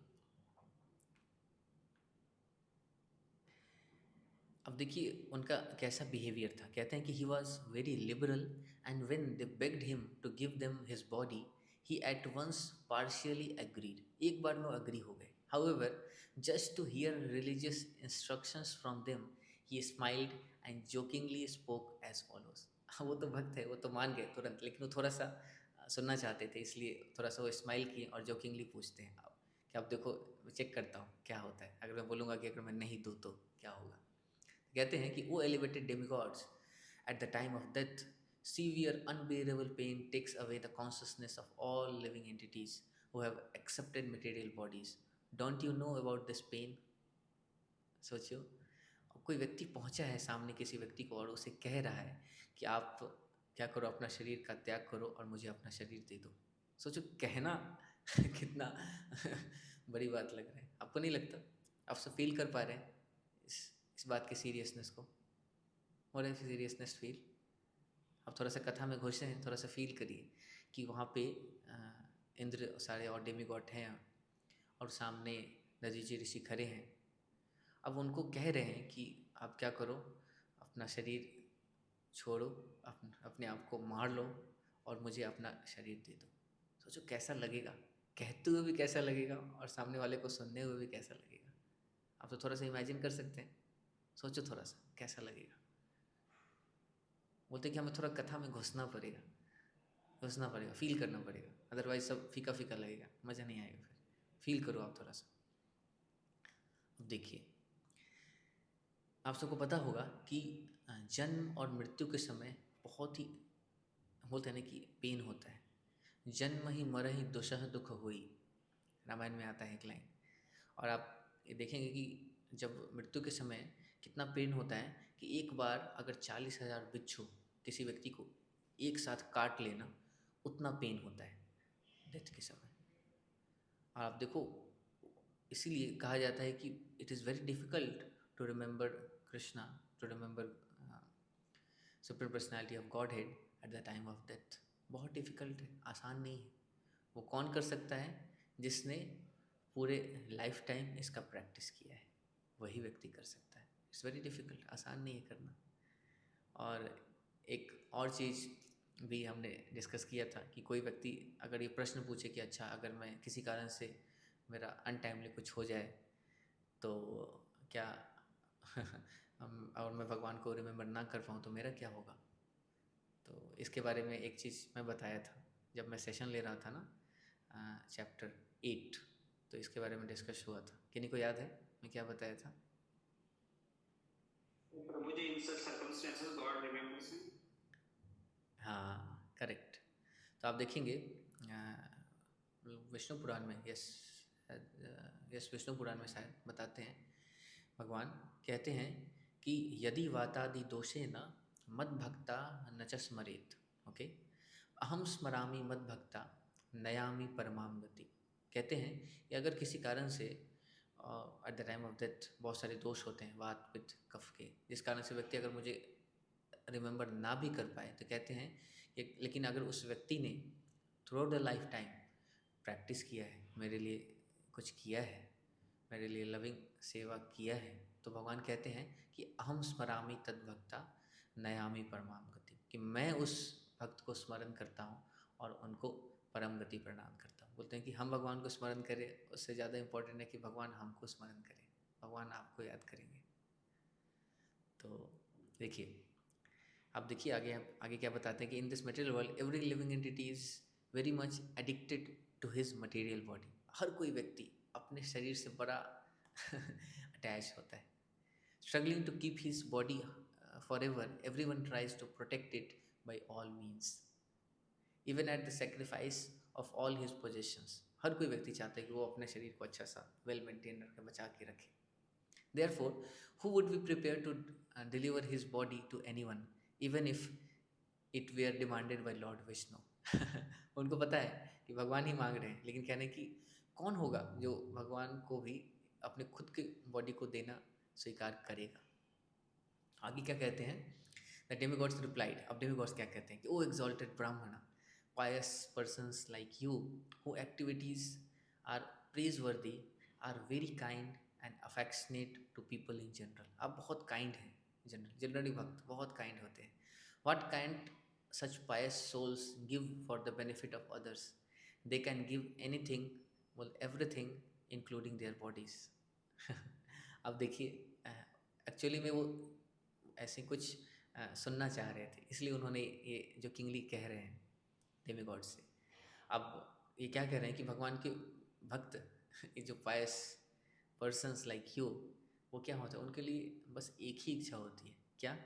अब देखिए उनका कैसा बिहेवियर था. कहते हैं कि he was very liberal and when they begged him to give them his body, he at once partially agreed. एक बार में वो एग्री हो गए. However, just to hear religious instructions from them, he smiled and jokingly spoke as follows. वो तो भक्त है, वो तो मान गए तुरंत, लेकिन वो थोड़ा सा सुनना चाहते थे, इसलिए थोड़ा सा वो स्माइल किए और जोकिंगली पूछते हैं अब कि अब देखो चेक करता हूँ क्या होता है, अगर मैं बोलूँगा कि अगर मैं नहीं दूँ तो क्या होगा। कहते हैं कि O elevated demigods, at the time of death, severe unbearable pain takes away the consciousness of all living entities who have accepted material bodies. Don't you know about this pain? सोचियो, कोई व्यक्ति पहुंचा है सामने किसी व्यक्ति को और उसे कह रहा है कि आप क्या करो, अपना शरीर का त्याग करो और मुझे अपना शरीर दे दो। सोचो कहना कितना बड़ी बात लग रहा है, आपको नहीं लगता? आप सब फील कर पा रहे हैं इस बात की सीरियसनेस को? और ऐसी सीरियसनेस फील, अब थोड़ा सा कथा में घुसे हैं, थोड़ा सा फील करिए कि वहाँ पे इंद्र सारे और डेमिगॉड हैं और सामने दधीचि ऋषि खड़े हैं। अब उनको कह रहे हैं कि आप क्या करो, अपना शरीर छोड़ो, अपने आप को मार लो और मुझे अपना शरीर दे दो। सोचो कैसा लगेगा, कहते हुए भी कैसा लगेगा और सामने वाले को सुनने हुए भी कैसा लगेगा। आप तो थोड़ा सा इमेजिन कर सकते हैं, सोचो थोड़ा सा कैसा लगेगा। बोलते कि हमें थोड़ा कथा में घुसना पड़ेगा, फील करना पड़ेगा, अदरवाइज सब फीका फीका लगेगा, मज़ा नहीं आएगा। फिर फील करो आप थोड़ा सा। अब देखिए, आप सबको पता होगा कि जन्म और मृत्यु के समय बहुत ही बोलते हैं ना कि पेन होता है। जन्म ही मरहि दुसह दुख होई, रामायण में आता है एक लाइन। और आप ये देखेंगे कि जब मृत्यु के समय कितना पेन होता है कि एक बार अगर 40,000 बिच्छू किसी व्यक्ति को एक साथ काट लेना, उतना पेन होता है डेथ के समय। और आप देखो, इसीलिए कहा जाता है कि it is very difficult to remember Krishna, to remember supreme personality of godhead at the time of death. बहुत डिफ़िकल्ट है, आसान नहीं है। वो कौन कर सकता है? जिसने पूरे लाइफ टाइम इसका प्रैक्टिस किया है, वही व्यक्ति कर सकता है। इट्स वेरी डिफ़िकल्ट, आसान नहीं है करना। और एक और चीज़ भी हमने डिस्कस किया था कि कोई व्यक्ति अगर ये प्रश्न पूछे कि अच्छा अगर मैं किसी कारण से मेरा अनटाइमली कुछ हो जाए तो क्या और मैं भगवान को रिमेंबर ना कर पाऊँ तो मेरा क्या होगा? तो इसके बारे में एक चीज़ मैं बताया था जब मैं सेशन ले रहा था ना, चैप्टर 8, तो इसके बारे में डिस्कस हुआ था। किन्हीं को याद है मैं क्या बताया था? प्रभु जी, in such circumstances God remembers him. हाँ, करेक्ट। तो आप देखेंगे विष्णु पुराण में, यस विष्णु पुराण में शायद बताते हैं, भगवान कहते हैं कि यदि वातादि दोषे न मद भक्ता न च स्मरेत, ओके, अहम स्मरामि मद भक्ता नयामि परमाम गति। कहते हैं कि अगर किसी कारण से eight the time of death बहुत सारे दोष होते हैं, वात पित्त कफ के, जिस कारण से व्यक्ति अगर मुझे रिमेंबर ना भी कर पाए, तो कहते हैं कि लेकिन अगर उस व्यक्ति ने through the life time practice किया है, मेरे लिए कुछ किया है, मेरे लिए लविंग सेवा किया है, तो भगवान कहते हैं कि अहम स्मरामि तद भक्ता नयामि परमाम गति, कि मैं उस भक्त को स्मरण करता हूँ और उनको परम गति प्रदान करता हूँ। बोलते हैं कि हम भगवान को स्मरण करें, उससे ज़्यादा इम्पोर्टेंट है कि भगवान हमको स्मरण करें, भगवान आपको याद करेंगे। तो देखिए, आप देखिए आगे क्या बताते हैं कि in this material world every living entity is very much addicted to his material body. हर कोई व्यक्ति अपने शरीर से बड़ा अटैच होता है। Struggling to keep his body for ever, every one tries to protect it by all means, even at the sacrifice of all his possessions. हर कोई व्यक्ति चाहता है कि वो अपने शरीर को अच्छा सा वेल मेंटेन रखे, बचा के रखे। Therefore, who would be prepared to deliver his body to anyone, even if it were demanded by Lord Vishnu? उनको पता है कि भगवान ही मांग रहे हैं, लेकिन कहने कि कौन होगा जो भगवान को भी अपने खुद के बॉडी को देना स्वीकार करेगा। आगे क्या कहते हैं? The demigods replied, अब demigods क्या कहते हैं कि ओ exalted ब्राह्मण, pious persons like you, who activities are praiseworthy, are very kind and affectionate to people in general. आप बहुत kind हैं, जनरली भक्त बहुत kind होते हैं। What kind such pious souls give for the benefit of others? They can give anything, well everything including their bodies. अब देखिए, एक्चुअली में वो ऐसे कुछ सुनना चाह रहे थे, इसलिए उन्होंने ये जो किंगली कह रहे हैं डेमीगॉड से। अब ये क्या कह रहे हैं कि भगवान के भक्त ये जो पायस पर्सन्स लाइक यू, वो क्या होता है, उनके लिए बस एक ही इच्छा होती है, क्या?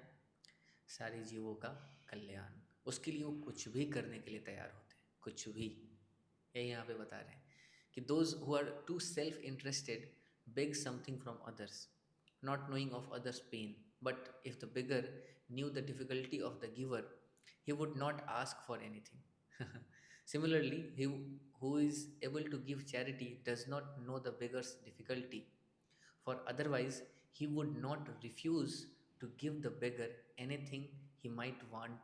सारे जीवों का कल्याण। उसके लिए वो कुछ भी करने के लिए तैयार होते हैं, कुछ भी। यही यहाँ पे बता रहे हैं कि those who are too self interested beg something from others, not knowing of others' pain. But if the beggar knew the difficulty of the giver, he would not ask for anything. Similarly, he who is able to give charity does not know the beggar's difficulty, for otherwise he would not refuse to give the beggar anything he might want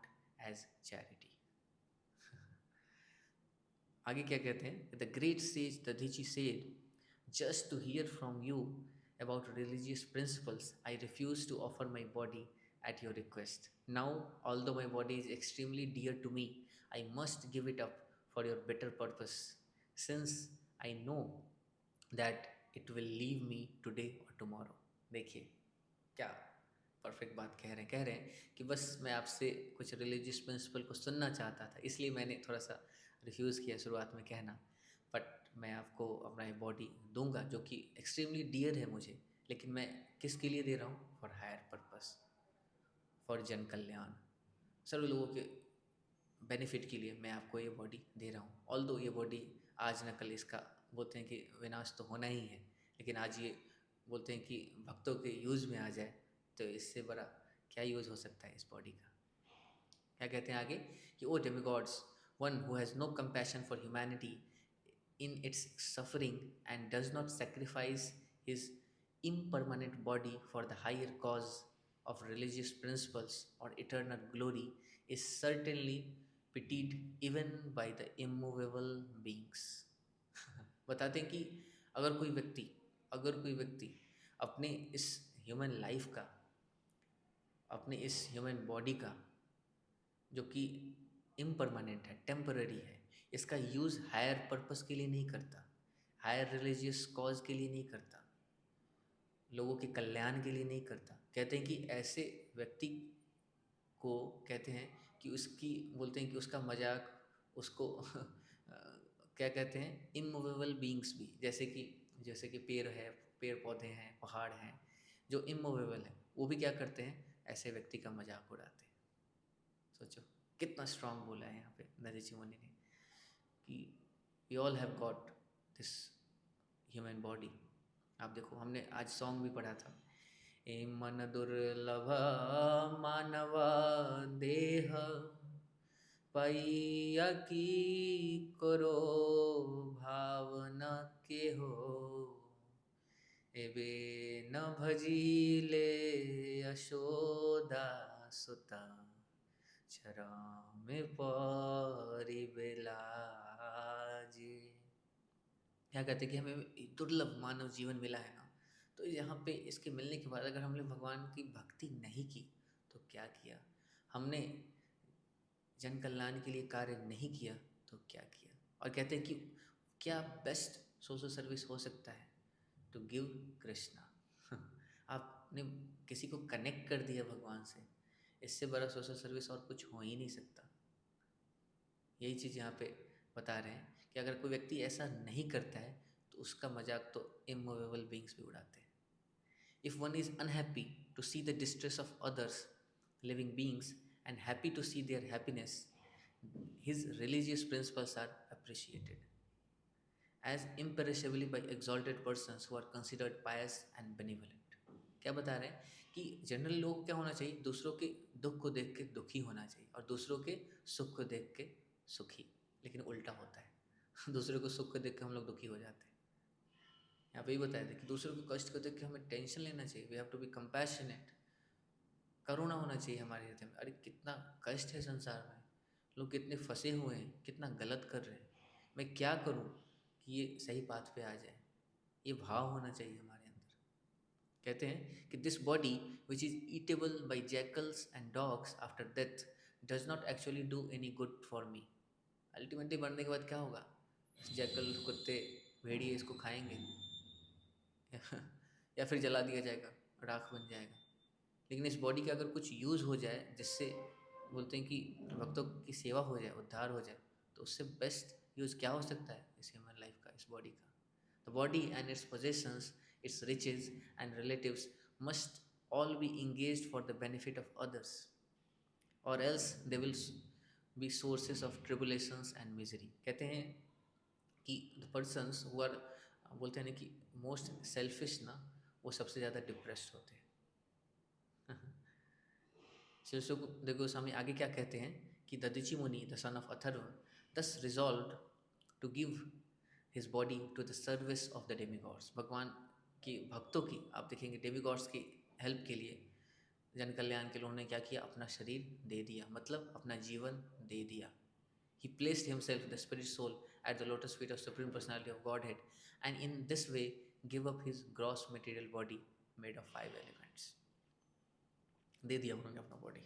as charity. आगे क्या कहते हैं? The great sage Dadichi said, just to hear from you about religious principles, I refuse to offer my body at your request. Now, although my body is extremely dear to me, I must give it up for your better purpose, since I know that it will leave me today or tomorrow. देखिए क्या परफेक्ट बात कह रहे हैं कि बस मैं आपसे कुछ रिलीजियस प्रिंसिपल को सुनना चाहता था, इसलिए मैंने थोड़ा सा रिफ्यूज़ किया शुरुआत में कहना, बट मैं आपको अपना ये बॉडी दूंगा जो कि एक्सट्रीमली डियर है मुझे, लेकिन मैं किसके लिए दे रहा हूँ? फॉर हायर पर्पस, फॉर जन कल्याण, सभी लोगों के बेनिफिट के लिए मैं आपको ये बॉडी दे रहा हूँ। ऑल्दो ये बॉडी आज न कल इसका बोलते हैं कि विनाश तो होना ही है, लेकिन आज ये बोलते हैं कि भक्तों के यूज़ में आ जाए, तो इससे बड़ा क्या यूज़ हो सकता है इस बॉडी का? क्या कहते हैं आगे कि ओ demigods, one who has no compassion for humanity in its suffering and does not sacrifice his impermanent body for the higher cause of religious principles or eternal glory is certainly pitied even by the immovable beings. बताते हैं कि अगर कोई व्यक्ति अपने इस ह्यूमन लाइफ का, अपने इस ह्यूमन बॉडी का जो कि इम्परमानेंट है, टेम्पररी है, इसका यूज़ हायर पर्पस के लिए नहीं करता, हायर रिलीजियस कॉज के लिए नहीं करता, लोगों के कल्याण के लिए नहीं करता, कहते हैं कि ऐसे व्यक्ति को कहते हैं कि उसकी बोलते हैं कि उसका मजाक उसको क्या कहते हैं? इमूवेबल बींग्स भी, जैसे कि पेड़ पौधे हैं, पहाड़ हैं, जो इमूवेबल है, वो भी क्या करते हैं? ऐसे व्यक्ति का मजाक उड़ाते हैं। सोचो कितना स्ट्रांग बोला है यहाँ पे दधीची मुनि ने कि we all have got this human body. आप देखो, हमने आज सॉन्ग भी पढ़ा था, ए मन दुर्लभ मानव देह पैया की करो भावना के हो, एबे न भजीले यशोदा सुता चरा में पारी बेलाजे। क्या कहते कि हमें दुर्लभ मानव जीवन मिला है ना, तो यहाँ पे इसके मिलने के बाद अगर हमने भगवान की भक्ति नहीं की तो क्या किया? हमने जन कल्याण के लिए कार्य नहीं किया तो क्या किया? और कहते हैं कि क्या बेस्ट सोशल सर्विस हो सकता है? To give Krishna. आपने किसी को कनेक्ट कर दिया भगवान से, इससे बड़ा सोशल सर्विस और कुछ हो ही नहीं सकता। यही चीज़ यहाँ पे बता रहे हैं कि अगर कोई व्यक्ति ऐसा नहीं करता है तो उसका मजाक तो इमूवेबल बींग्स भी उड़ाते हैं। If one is unhappy to see the distress of others living beings and happy to see their happiness, his religious principles are appreciated as imperishably by exalted persons who are considered pious and benevolent. क्या बता रहे हैं कि जनरल लोग क्या होना चाहिए? दूसरों के दुख को देख के दुखी होना चाहिए और दूसरों के सुख को देख के सुखी। लेकिन उल्टा होता है, दूसरों को सुख को देख के हम लोग दुखी हो जाते हैं। यहाँ पे ही बताया था कि दूसरों के कष्ट को देख के हमें टेंशन लेना चाहिए। We have to be compassionate, करुणा होना चाहिए हमारे हृदय में। अरे कितना कष्ट है संसार में, लोग कितने फंसे हुए हैं, कितना गलत कर रहे हैं, मैं क्या करूं कि ये सही पाथ पे आ जाए? ये भाव होना चाहिए हमारे अंदर। कहते हैं कि this body which is eatable by jackals and dogs after death does not actually do any good for me. Ultimately मरने के बाद क्या होगा? जैकल, कुत्ते, भेड़िए इसको खाएंगे, या फिर जला दिया जाएगा, राख बन जाएगा। लेकिन इस बॉडी का अगर कुछ यूज़ हो जाए जिससे बोलते हैं कि भक्तों की सेवा हो जाए, उद्धार हो जाए, तो उससे बेस्ट यूज़ क्या हो सकता है इस ह्यूमन लाइफ का, इस बॉडी का। The body and its possessions, its riches and relatives must all be engaged for the benefit of others, or else they will be sources of tribulations and misery। कहते हैं कि the persons who are बोलते हैं ना कि most selfish ना, वो सबसे ज़्यादा डिप्रेस्ड होते हैं। श्री सुखदेव गोस्वामी आगे क्या कहते हैं कि दधीचि मुनि the son of Atharva thus resolved to give his body to the service of the demigods। भगवान की भक्तों की, आप देखेंगे डेमीगॉड्स की हेल्प के लिए, जन कल्याण के लिए उन्होंने क्या किया, अपना शरीर दे दिया, मतलब अपना जीवन दे दिया। He placed himself, the spirit soul, at the lotus feet of Supreme Personality of Godhead, and in this way give up his gross material body made of 5 elements। दे दिया उन्होंने अपना बॉडी।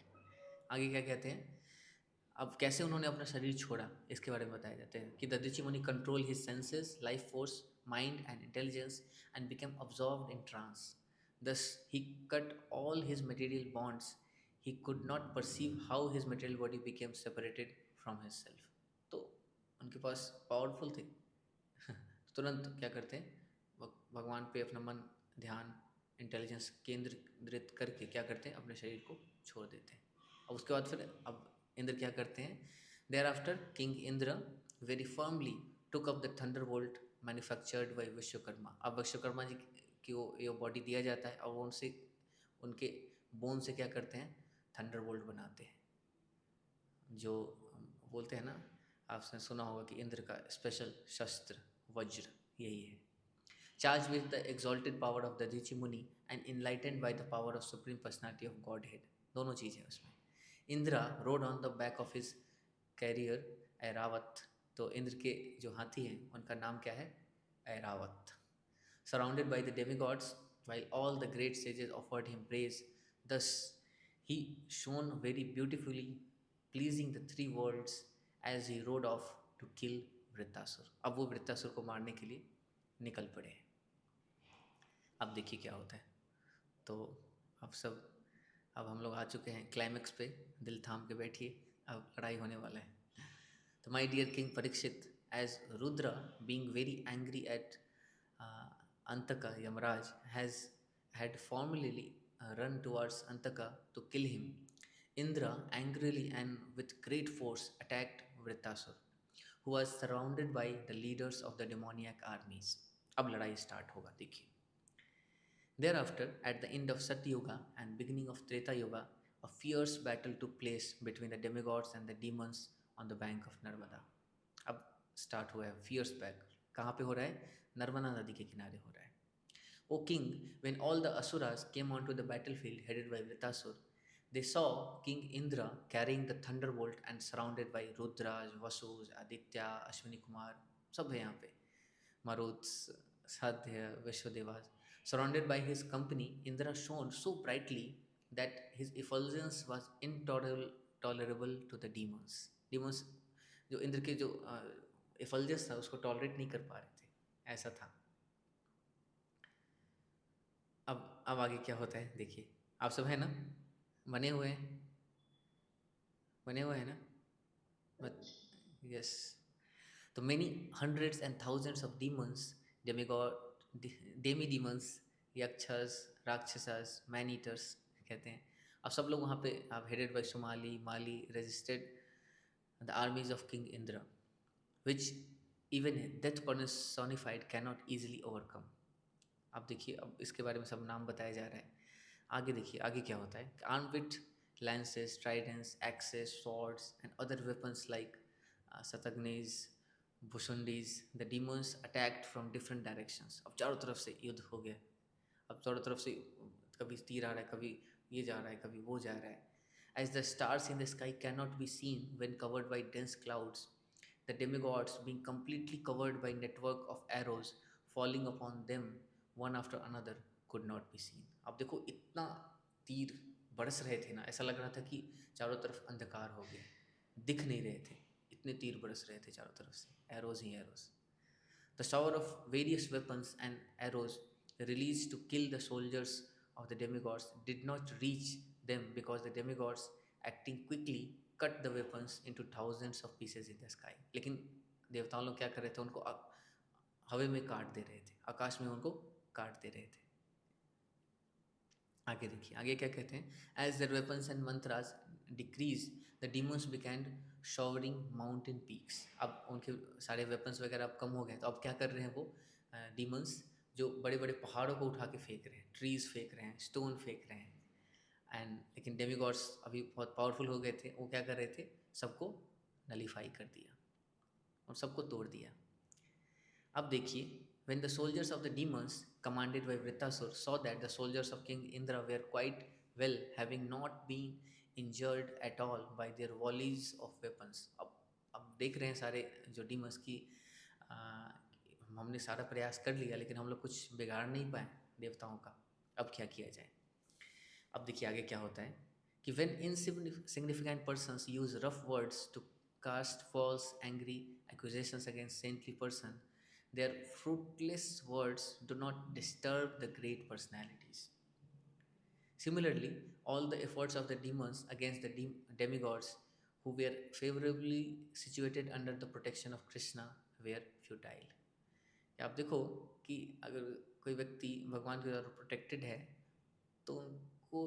आगे क्या कहते हैं, अब कैसे उन्होंने अपना शरीर छोड़ा इसके बारे में बताया जाते हैं कि Dadhichi Muni control his senses, life force, mind and intelligence and became absorbed in trance. Thus he cut all his material bonds। He could not perceive how his material body became separated from his self। तो उनके पास पावरफुल थे तुरंत क्या करते हैं, भगवान पे अपना मन, ध्यान, इंटेलिजेंस केंद्रित करके क्या करते हैं, अपने शरीर को छोड़ देते हैं। अब उसके बाद फिर अब इंद्र क्या करते हैं, thereafter king Indra very firmly took up the thunderbolt manufactured by Vishvakarma. अब विश्वकर्मा जी कि वो ये बॉडी दिया जाता है और वो उनसे, उनके बोन से क्या करते हैं, थंडरबोल्ट बनाते हैं। जो बोलते हैं ना, आपने सुना होगा कि इंद्र का स्पेशल शस्त्र वज्र यही है। Charge with the exalted power of Dadhichi Muni and enlightened by the power of supreme personality of Godhead, दोनों चीज़ें उसमें। Indra rode on the back of his carrier Airavata. तो इंद्र के जो हाथी हैं उनका नाम क्या है, Airavat. Surrounded by the demigods, while all the great sages offered him praise, thus he shone very beautifully, pleasing the 3 worlds as he rode off to kill Vritrasura. अब वो वृत्तासुर को मारने के लिए निकल पड़े। अब देखिए क्या होता है। तो अब हम लोग आ चुके हैं क्लाइमेक्स पे, दिल थाम के बैठिए, अब लड़ाई होने वाला है। तो my dear king Parikshit, as Rudra being very angry at Antaka, Yamraj had formerly run towards Antaka to kill him, Indra angrily and with great force attacked Vrittasur, who was surrounded by the leaders of the demoniac armies। अब लड़ाई स्टार्ट होगा, देखिए। Thereafter, at the end of Satyuga and beginning of Treta Yuga, a fierce battle took place between the demigods and the demons on the bank of Narmada। अब स्टार्ट हुआ है फियर्स बैटल। कहाँ पे हो रहा है, नर्मदा नदी के किनारे हो रहा है। O king, when all the asuras came onto the battlefield headed by Vritasur, they saw King Indra carrying the thunderbolt and surrounded by Rudras, Vasus, Aditya, Ashwini Kumar, सब है यहाँ पे, Maruts, Sadhya, Vishwadevas। Surrounded by his company, Indra shone so brightly that his effulgence was intolerable to the demons। Demons जो इंद्र के जो effulgence था उसको टॉलरेट नहीं कर पा रहे थे, ऐसा था। अब आगे क्या होता है देखिए। आप सब है ना, बने हुए हैं ना, यस। तो many hundreds and thousands of demons, demi demons, Yakshas, Rakshasas, man eaters कहते हैं। अब सब लोग वहाँ पे, आप headed by Sumali, Mali, resisted the armies of king Indra, which even death personified can not easily overcome. अब देखिए, अब इसके बारे में सब नाम बताया जा रहा है। आगे देखिए आगे क्या होता है। Armed with lances, tridents, axes, swords and other weapons like satagnis, bhushundis, the demons attacked from different directions। अब चारों तरफ से युद्ध हो गया। अब चारों तरफ से कभी तीर आ रहा है, कभी ये जा रहा है, कभी वो जा रहा है। As the stars in the sky cannot be seen when covered by dense clouds, the demigods being completely covered by network of arrows falling upon them one after another could not be seen। अब देखो इतना तीर बरस रहे थे ना, ऐसा लग रहा था कि चारों तरफ अंधकार हो गया, दिख नहीं रहे थे, इतने तीर बरस रहे थे चारों तरफ से, arrows he arrows. The shower of various weapons and arrows released to kill the soldiers of the demigods did not reach them because the demigods, acting quickly, cut the weapons into thousands of pieces in the sky. लेकिन देवताओं लोग क्या कर रहे थे, उनको हवे में काट दे रहे थे, आकाश में उनको काट दे रहे थे. आगे देखिए, आगे क्या कहते हैं, as their weapons and mantras decreased, the demons began showering mountain peaks. अब उनके सारे वेपन्स वगैरह अब कम हो गए, तो अब क्या कर रहे हैं वो डीमंस, जो बड़े बड़े पहाड़ों को उठा के फेंक रहे हैं, ट्रीज फेंक रहे हैं, स्टोन फेंक रहे हैं. एंड लेकिन डेमीगॉड्स अभी बहुत पावरफुल हो गए थे, वो क्या कर रहे थे, सबको नलीफाई कर दिया और सबको तोड़ दिया. अब देखिए, when the soldiers of the demons commanded by Vritasur saw that the soldiers of King Indra were quite well, having not been injured at all by their volleys of weapons. अब देख रहे हैं सारे जो डीमंस की हमने सारा प्रयास कर लिया लेकिन हम लोग कुछ बिगाड़ नहीं पाए देवताओं का. अब क्या किया जाए. अब देखिए आगे क्या होता है कि when insignificant persons use rough words to cast false angry accusations against saintly person, their fruitless words do not disturb the great personalities. Similarly, all the efforts of the demons against the demigods who were favorably situated under the protection of Krishna were futile. आप देखो कि अगर कोई व्यक्ति भगवान के द्वारा प्रोटेक्टेड है तो उनको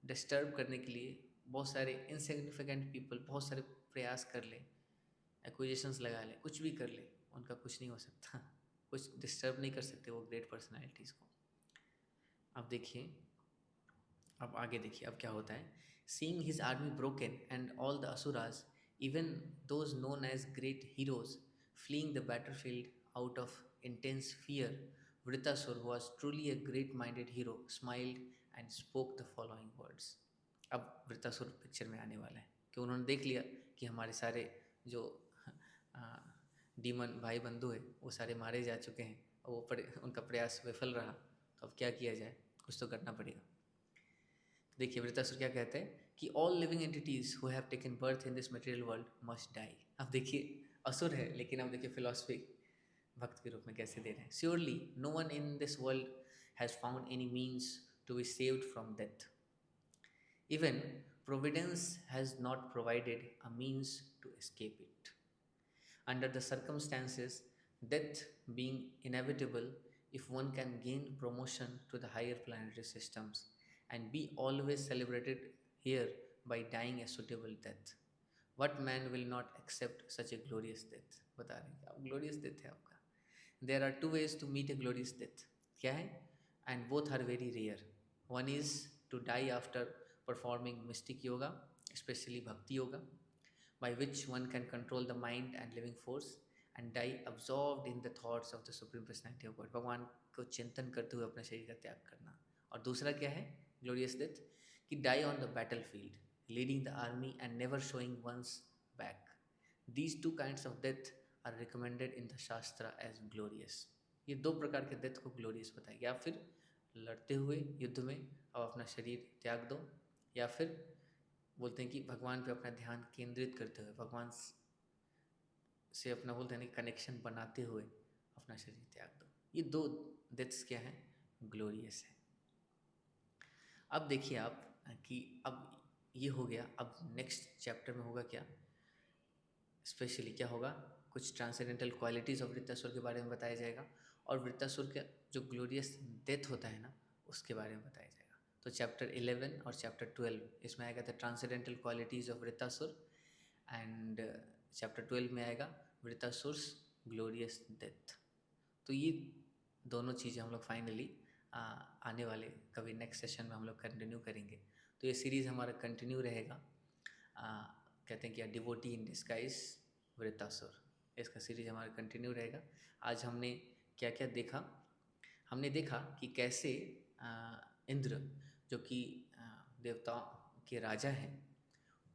डिस्टर्ब करने के लिए बहुत सारे इनसिग्निफिकेंट पीपल बहुत सारे प्रयास कर ले, एक्विजिशंस लगा ले, कुछ भी कर ले, उनका कुछ नहीं हो सकता, कुछ डिस्टर्ब नहीं कर सकते वो ग्रेट पर्सनालिटीज़ को. अब देखिए, अब आगे देखिए अब क्या होता है. Seeing his army broken and all the asuras, even those known as great heroes, fleeing the battlefield out of intense fear, Vritasur, who was truly a great-minded hero, smiled and spoke the following words. अब वृत्तासुर पिक्चर में आने वाला है कि उन्होंने देख लिया कि हमारे सारे जो डीमन भाई बंधु है वो सारे मारे जा चुके हैं और वो उनका प्रयास विफल रहा, तो अब क्या किया जाए, कुछ तो करना पड़ेगा. देखिए वृत्तासुर क्या कहते हैं कि all living entities who have taken birth in this material world must die. अब देखिए असुर है लेकिन अब देखिए फिलॉसफी भक्त के रूप में कैसे दे रहे हैं. Surely no one in this world has found any means to be saved from death. Even providence has not provided a means to escape it. Under the circumstances, death being inevitable, if one can gain promotion to the higher planetary systems and be always celebrated here by dying a suitable death, what man will not accept such a glorious death? बता रहे हैं अब glorious death है आपका. There are two ways to meet a glorious death. क्या है? And both are very rare. One is to die after performing mystic yoga, especially bhakti yoga, by which one can control the mind and living force and die absorbed in the thoughts of the Supreme Personality of God. भगवान को चिंतन करते हुए अपने शरीर का त्याग करना. और दूसरा क्या है glorious death? कि die on the battlefield, leading the army and never showing one's back. These two kinds of death are recommended in the Shastra as glorious. ये दो प्रकार के डेथ को ग्लोरियस बताया. या फिर लड़ते हुए युद्ध में अब अपना शरीर त्याग दो, या फिर बोलते हैं कि भगवान पे अपना ध्यान केंद्रित करते हुए भगवान से अपना बोलते हैं कनेक्शन बनाते हुए अपना शरीर त्याग दो. ये दो डेथ्स क्या है, ग्लोरियस है. अब देखिए आप कि अब ये हो गया. अब नेक्स्ट चैप्टर में होगा क्या, स्पेशली क्या होगा, कुछ ट्रांसेंडेंटल क्वालिटीज़ ऑफ वृत्तासुर के बारे में बताया जाएगा और वृत्तासुर का जो ग्लोरियस डेथ होता है ना उसके बारे में बताया जाएगा. तो चैप्टर 11 और चैप्टर 12 इसमें आएगा the transcendental qualities of Vritrasura and chapter 12 में आएगा वृत्तासुर्स ग्लोरियस डेथ. तो ये दोनों चीज़ें हम लोग फाइनली आने वाले कभी नेक्स्ट सेशन में हम लोग कंटिन्यू करेंगे. तो ये सीरीज़ हमारा कंटिन्यू रहेगा. कहते हैं कि डिवोटी इन डिस्गाइज वृत्तासुर, इसका सीरीज हमारा कंटिन्यू रहेगा. आज हमने क्या क्या देखा, हमने देखा कि कैसे इंद्र जो कि देवताओं के राजा हैं,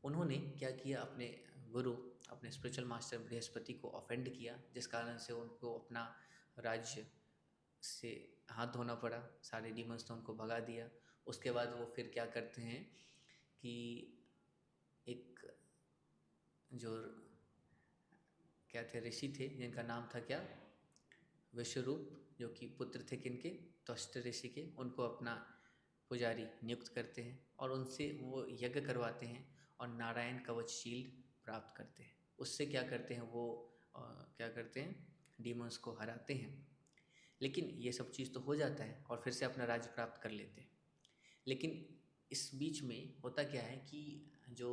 उन्होंने क्या किया, अपने गुरु अपने स्पिरिचुअल मास्टर बृहस्पति को ऑफेंड किया, जिस कारण से उनको अपना राज्य से हाथ धोना पड़ा. सारे डीमंस ने उनको भगा दिया. उसके बाद वो फिर क्या करते हैं कि एक जो क्या थे ऋषि थे जिनका नाम था क्या, विश्वरूप, जो कि पुत्र थे किनके, त्वष्ट ऋषि के, उनको अपना पुजारी नियुक्त करते हैं और उनसे वो यज्ञ करवाते हैं और नारायण कवच शील्ड प्राप्त करते हैं। उससे क्या करते हैं वो क्या करते हैं, डीमंस को हराते हैं। लेकिन ये सब चीज़ तो हो जाता है और फिर से अपना राज्य प्राप्त कर लेते हैं। लेकिन इस बीच में होता क्या है कि जो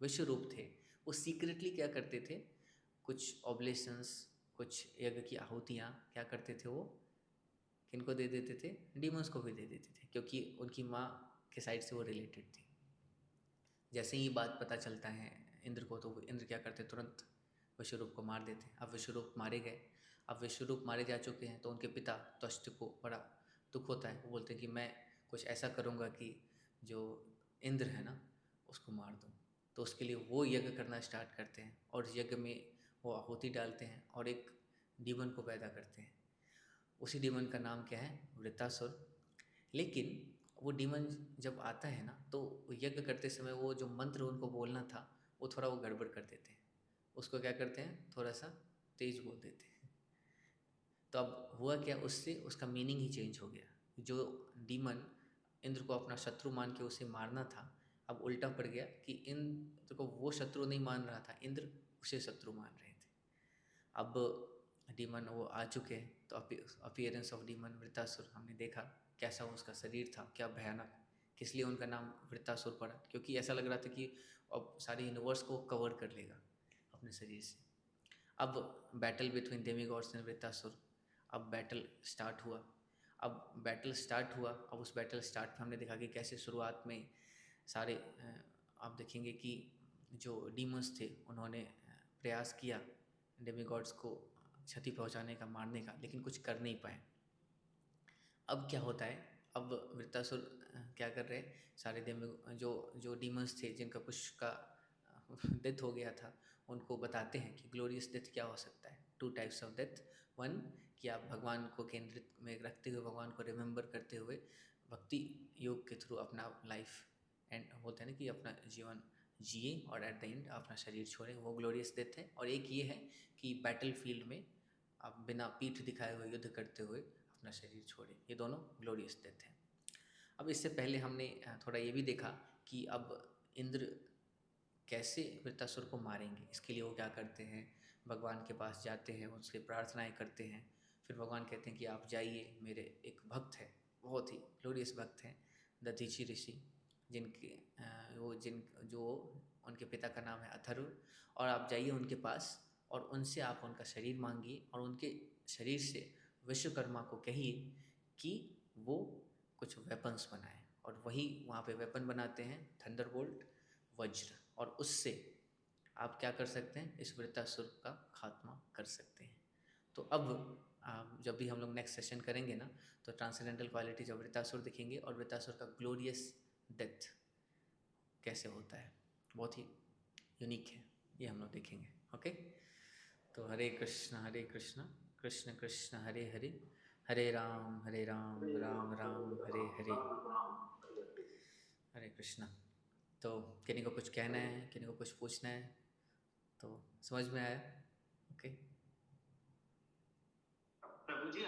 विश्व रूप थे वो सीक्रेटली क्या करते थे, कुछ ऑब्लेशंस, कुछ यज्ञ की आहुतियाँ क्या करते थे, वो किनको दे देते थे, डीमंस को भी दे देते थे, क्योंकि उनकी माँ के साइड से वो रिलेटेड थी। जैसे ही बात पता चलता है इंद्र को, तो वो इंद्र क्या करते, तुरंत विश्वरूप को मार देते। अब विश्वरूप मारे गए, अब विश्वरूप मारे जा चुके हैं, तो उनके पिता त्वष्ट को बड़ा दुख होता है। वो बोलते हैं कि मैं कुछ ऐसा करूँगा कि जो इंद्र है ना उसको मार दूँ। तो उसके लिए वो यज्ञ करना स्टार्ट करते हैं और यज्ञ में वो आहुति डालते हैं और एक डीमन को पैदा करते हैं। उसी डीमन का नाम क्या है, वृत्तासुर। लेकिन वो डीमन जब आता है ना, तो यज्ञ करते समय वो जो मंत्र उनको बोलना था वो थोड़ा वो गड़बड़ कर देते हैं, उसको क्या करते हैं, थोड़ा सा तेज बोल देते हैं। तो अब हुआ क्या, उससे उसका मीनिंग ही चेंज हो गया। जो डीमन इंद्र को अपना शत्रु मान के उसे मारना था, अब उल्टा पड़ गया कि इंद्र को वो शत्रु नहीं मान रहा था, इंद्र उसे शत्रु मान रहे थे। अब डीमन वो आ चुके हैं, तो अपीयरेंस ऑफ डीमन वृत्तासुर हमने देखा कैसा उसका शरीर था, क्या भयानक। किस लिए उनका नाम वृत्तासुर पड़ा, क्योंकि ऐसा लग रहा था कि अब सारे यूनिवर्स को कवर कर लेगा अपने शरीर से। अब battle between demigods and Vritrasura, अब बैटल स्टार्ट हुआ। अब उस बैटल स्टार्ट में हमने देखा कि कैसे शुरुआत में सारे आप देखेंगे कि जो डीमंस थे उन्होंने प्रयास किया डेमिगॉड्स को क्षति पहुंचाने का, मारने का, लेकिन कुछ कर नहीं पाए। अब क्या होता है, अब वृत्तासुर क्या कर रहे हैं, सारे जो डीमंस थे जिनका कुछ का डेथ हो गया था, उनको बताते हैं कि ग्लोरियस डेथ क्या हो सकता है। 2 टाइप्स ऑफ डेथ, 1 कि आप भगवान को केंद्रित में रखते हुए, भगवान को रिमेंबर करते हुए भक्ति योग के थ्रू अपना लाइफ एंड होता है ना कि अपना जीवन जिए और एट द एंड अपना शरीर छोड़ें, वो ग्लोरियस डेथ है। और एक ये है कि बैटल फील्ड में आप बिना पीठ दिखाए हुए युद्ध करते हुए अपना शरीर छोड़ें, ये दोनों ग्लोरियस डेथ है। अब इससे पहले हमने थोड़ा ये भी देखा कि अब इंद्र कैसे वृत्तासुर को मारेंगे। इसके लिए वो क्या करते हैं, भगवान के पास जाते हैं, उनसे प्रार्थनाएं करते हैं। फिर भगवान कहते हैं कि आप जाइए, मेरे एक भक्त है, बहुत ही ग्लोरियस भक्त हैं, दधीची ऋषि, जो उनके पिता का नाम है अथर्व, और आप जाइए उनके पास और उनसे आप उनका शरीर मांगिए और उनके शरीर से विश्वकर्मा को कहिए कि वो कुछ वेपन्स बनाए। और वही वहाँ पे वेपन बनाते हैं, थंडरबोल्ट, वज्र, और उससे आप क्या कर सकते हैं, इस वृत्तासुर का खात्मा कर सकते हैं। तो अब जब भी हम लोग नेक्स्ट सेशन करेंगे ना, तो ट्रांसेंडेंटल क्वालिटीज ऑफ वृत्तासुर दिखेंगे और वृत्तासुर का ग्लोरियस डेथ कैसे होता है, बहुत ही यूनिक है, ये हम लोग देखेंगे। ओके, तो हरे कृष्ण कृष्ण कृष्ण हरे हरे, हरे राम राम राम हरे हरे, हरे कृष्णा। तो किन्हीं को कुछ कहना है, किन्हीं को कुछ पूछना है, तो समझ में आया? ओके। प्रभु जी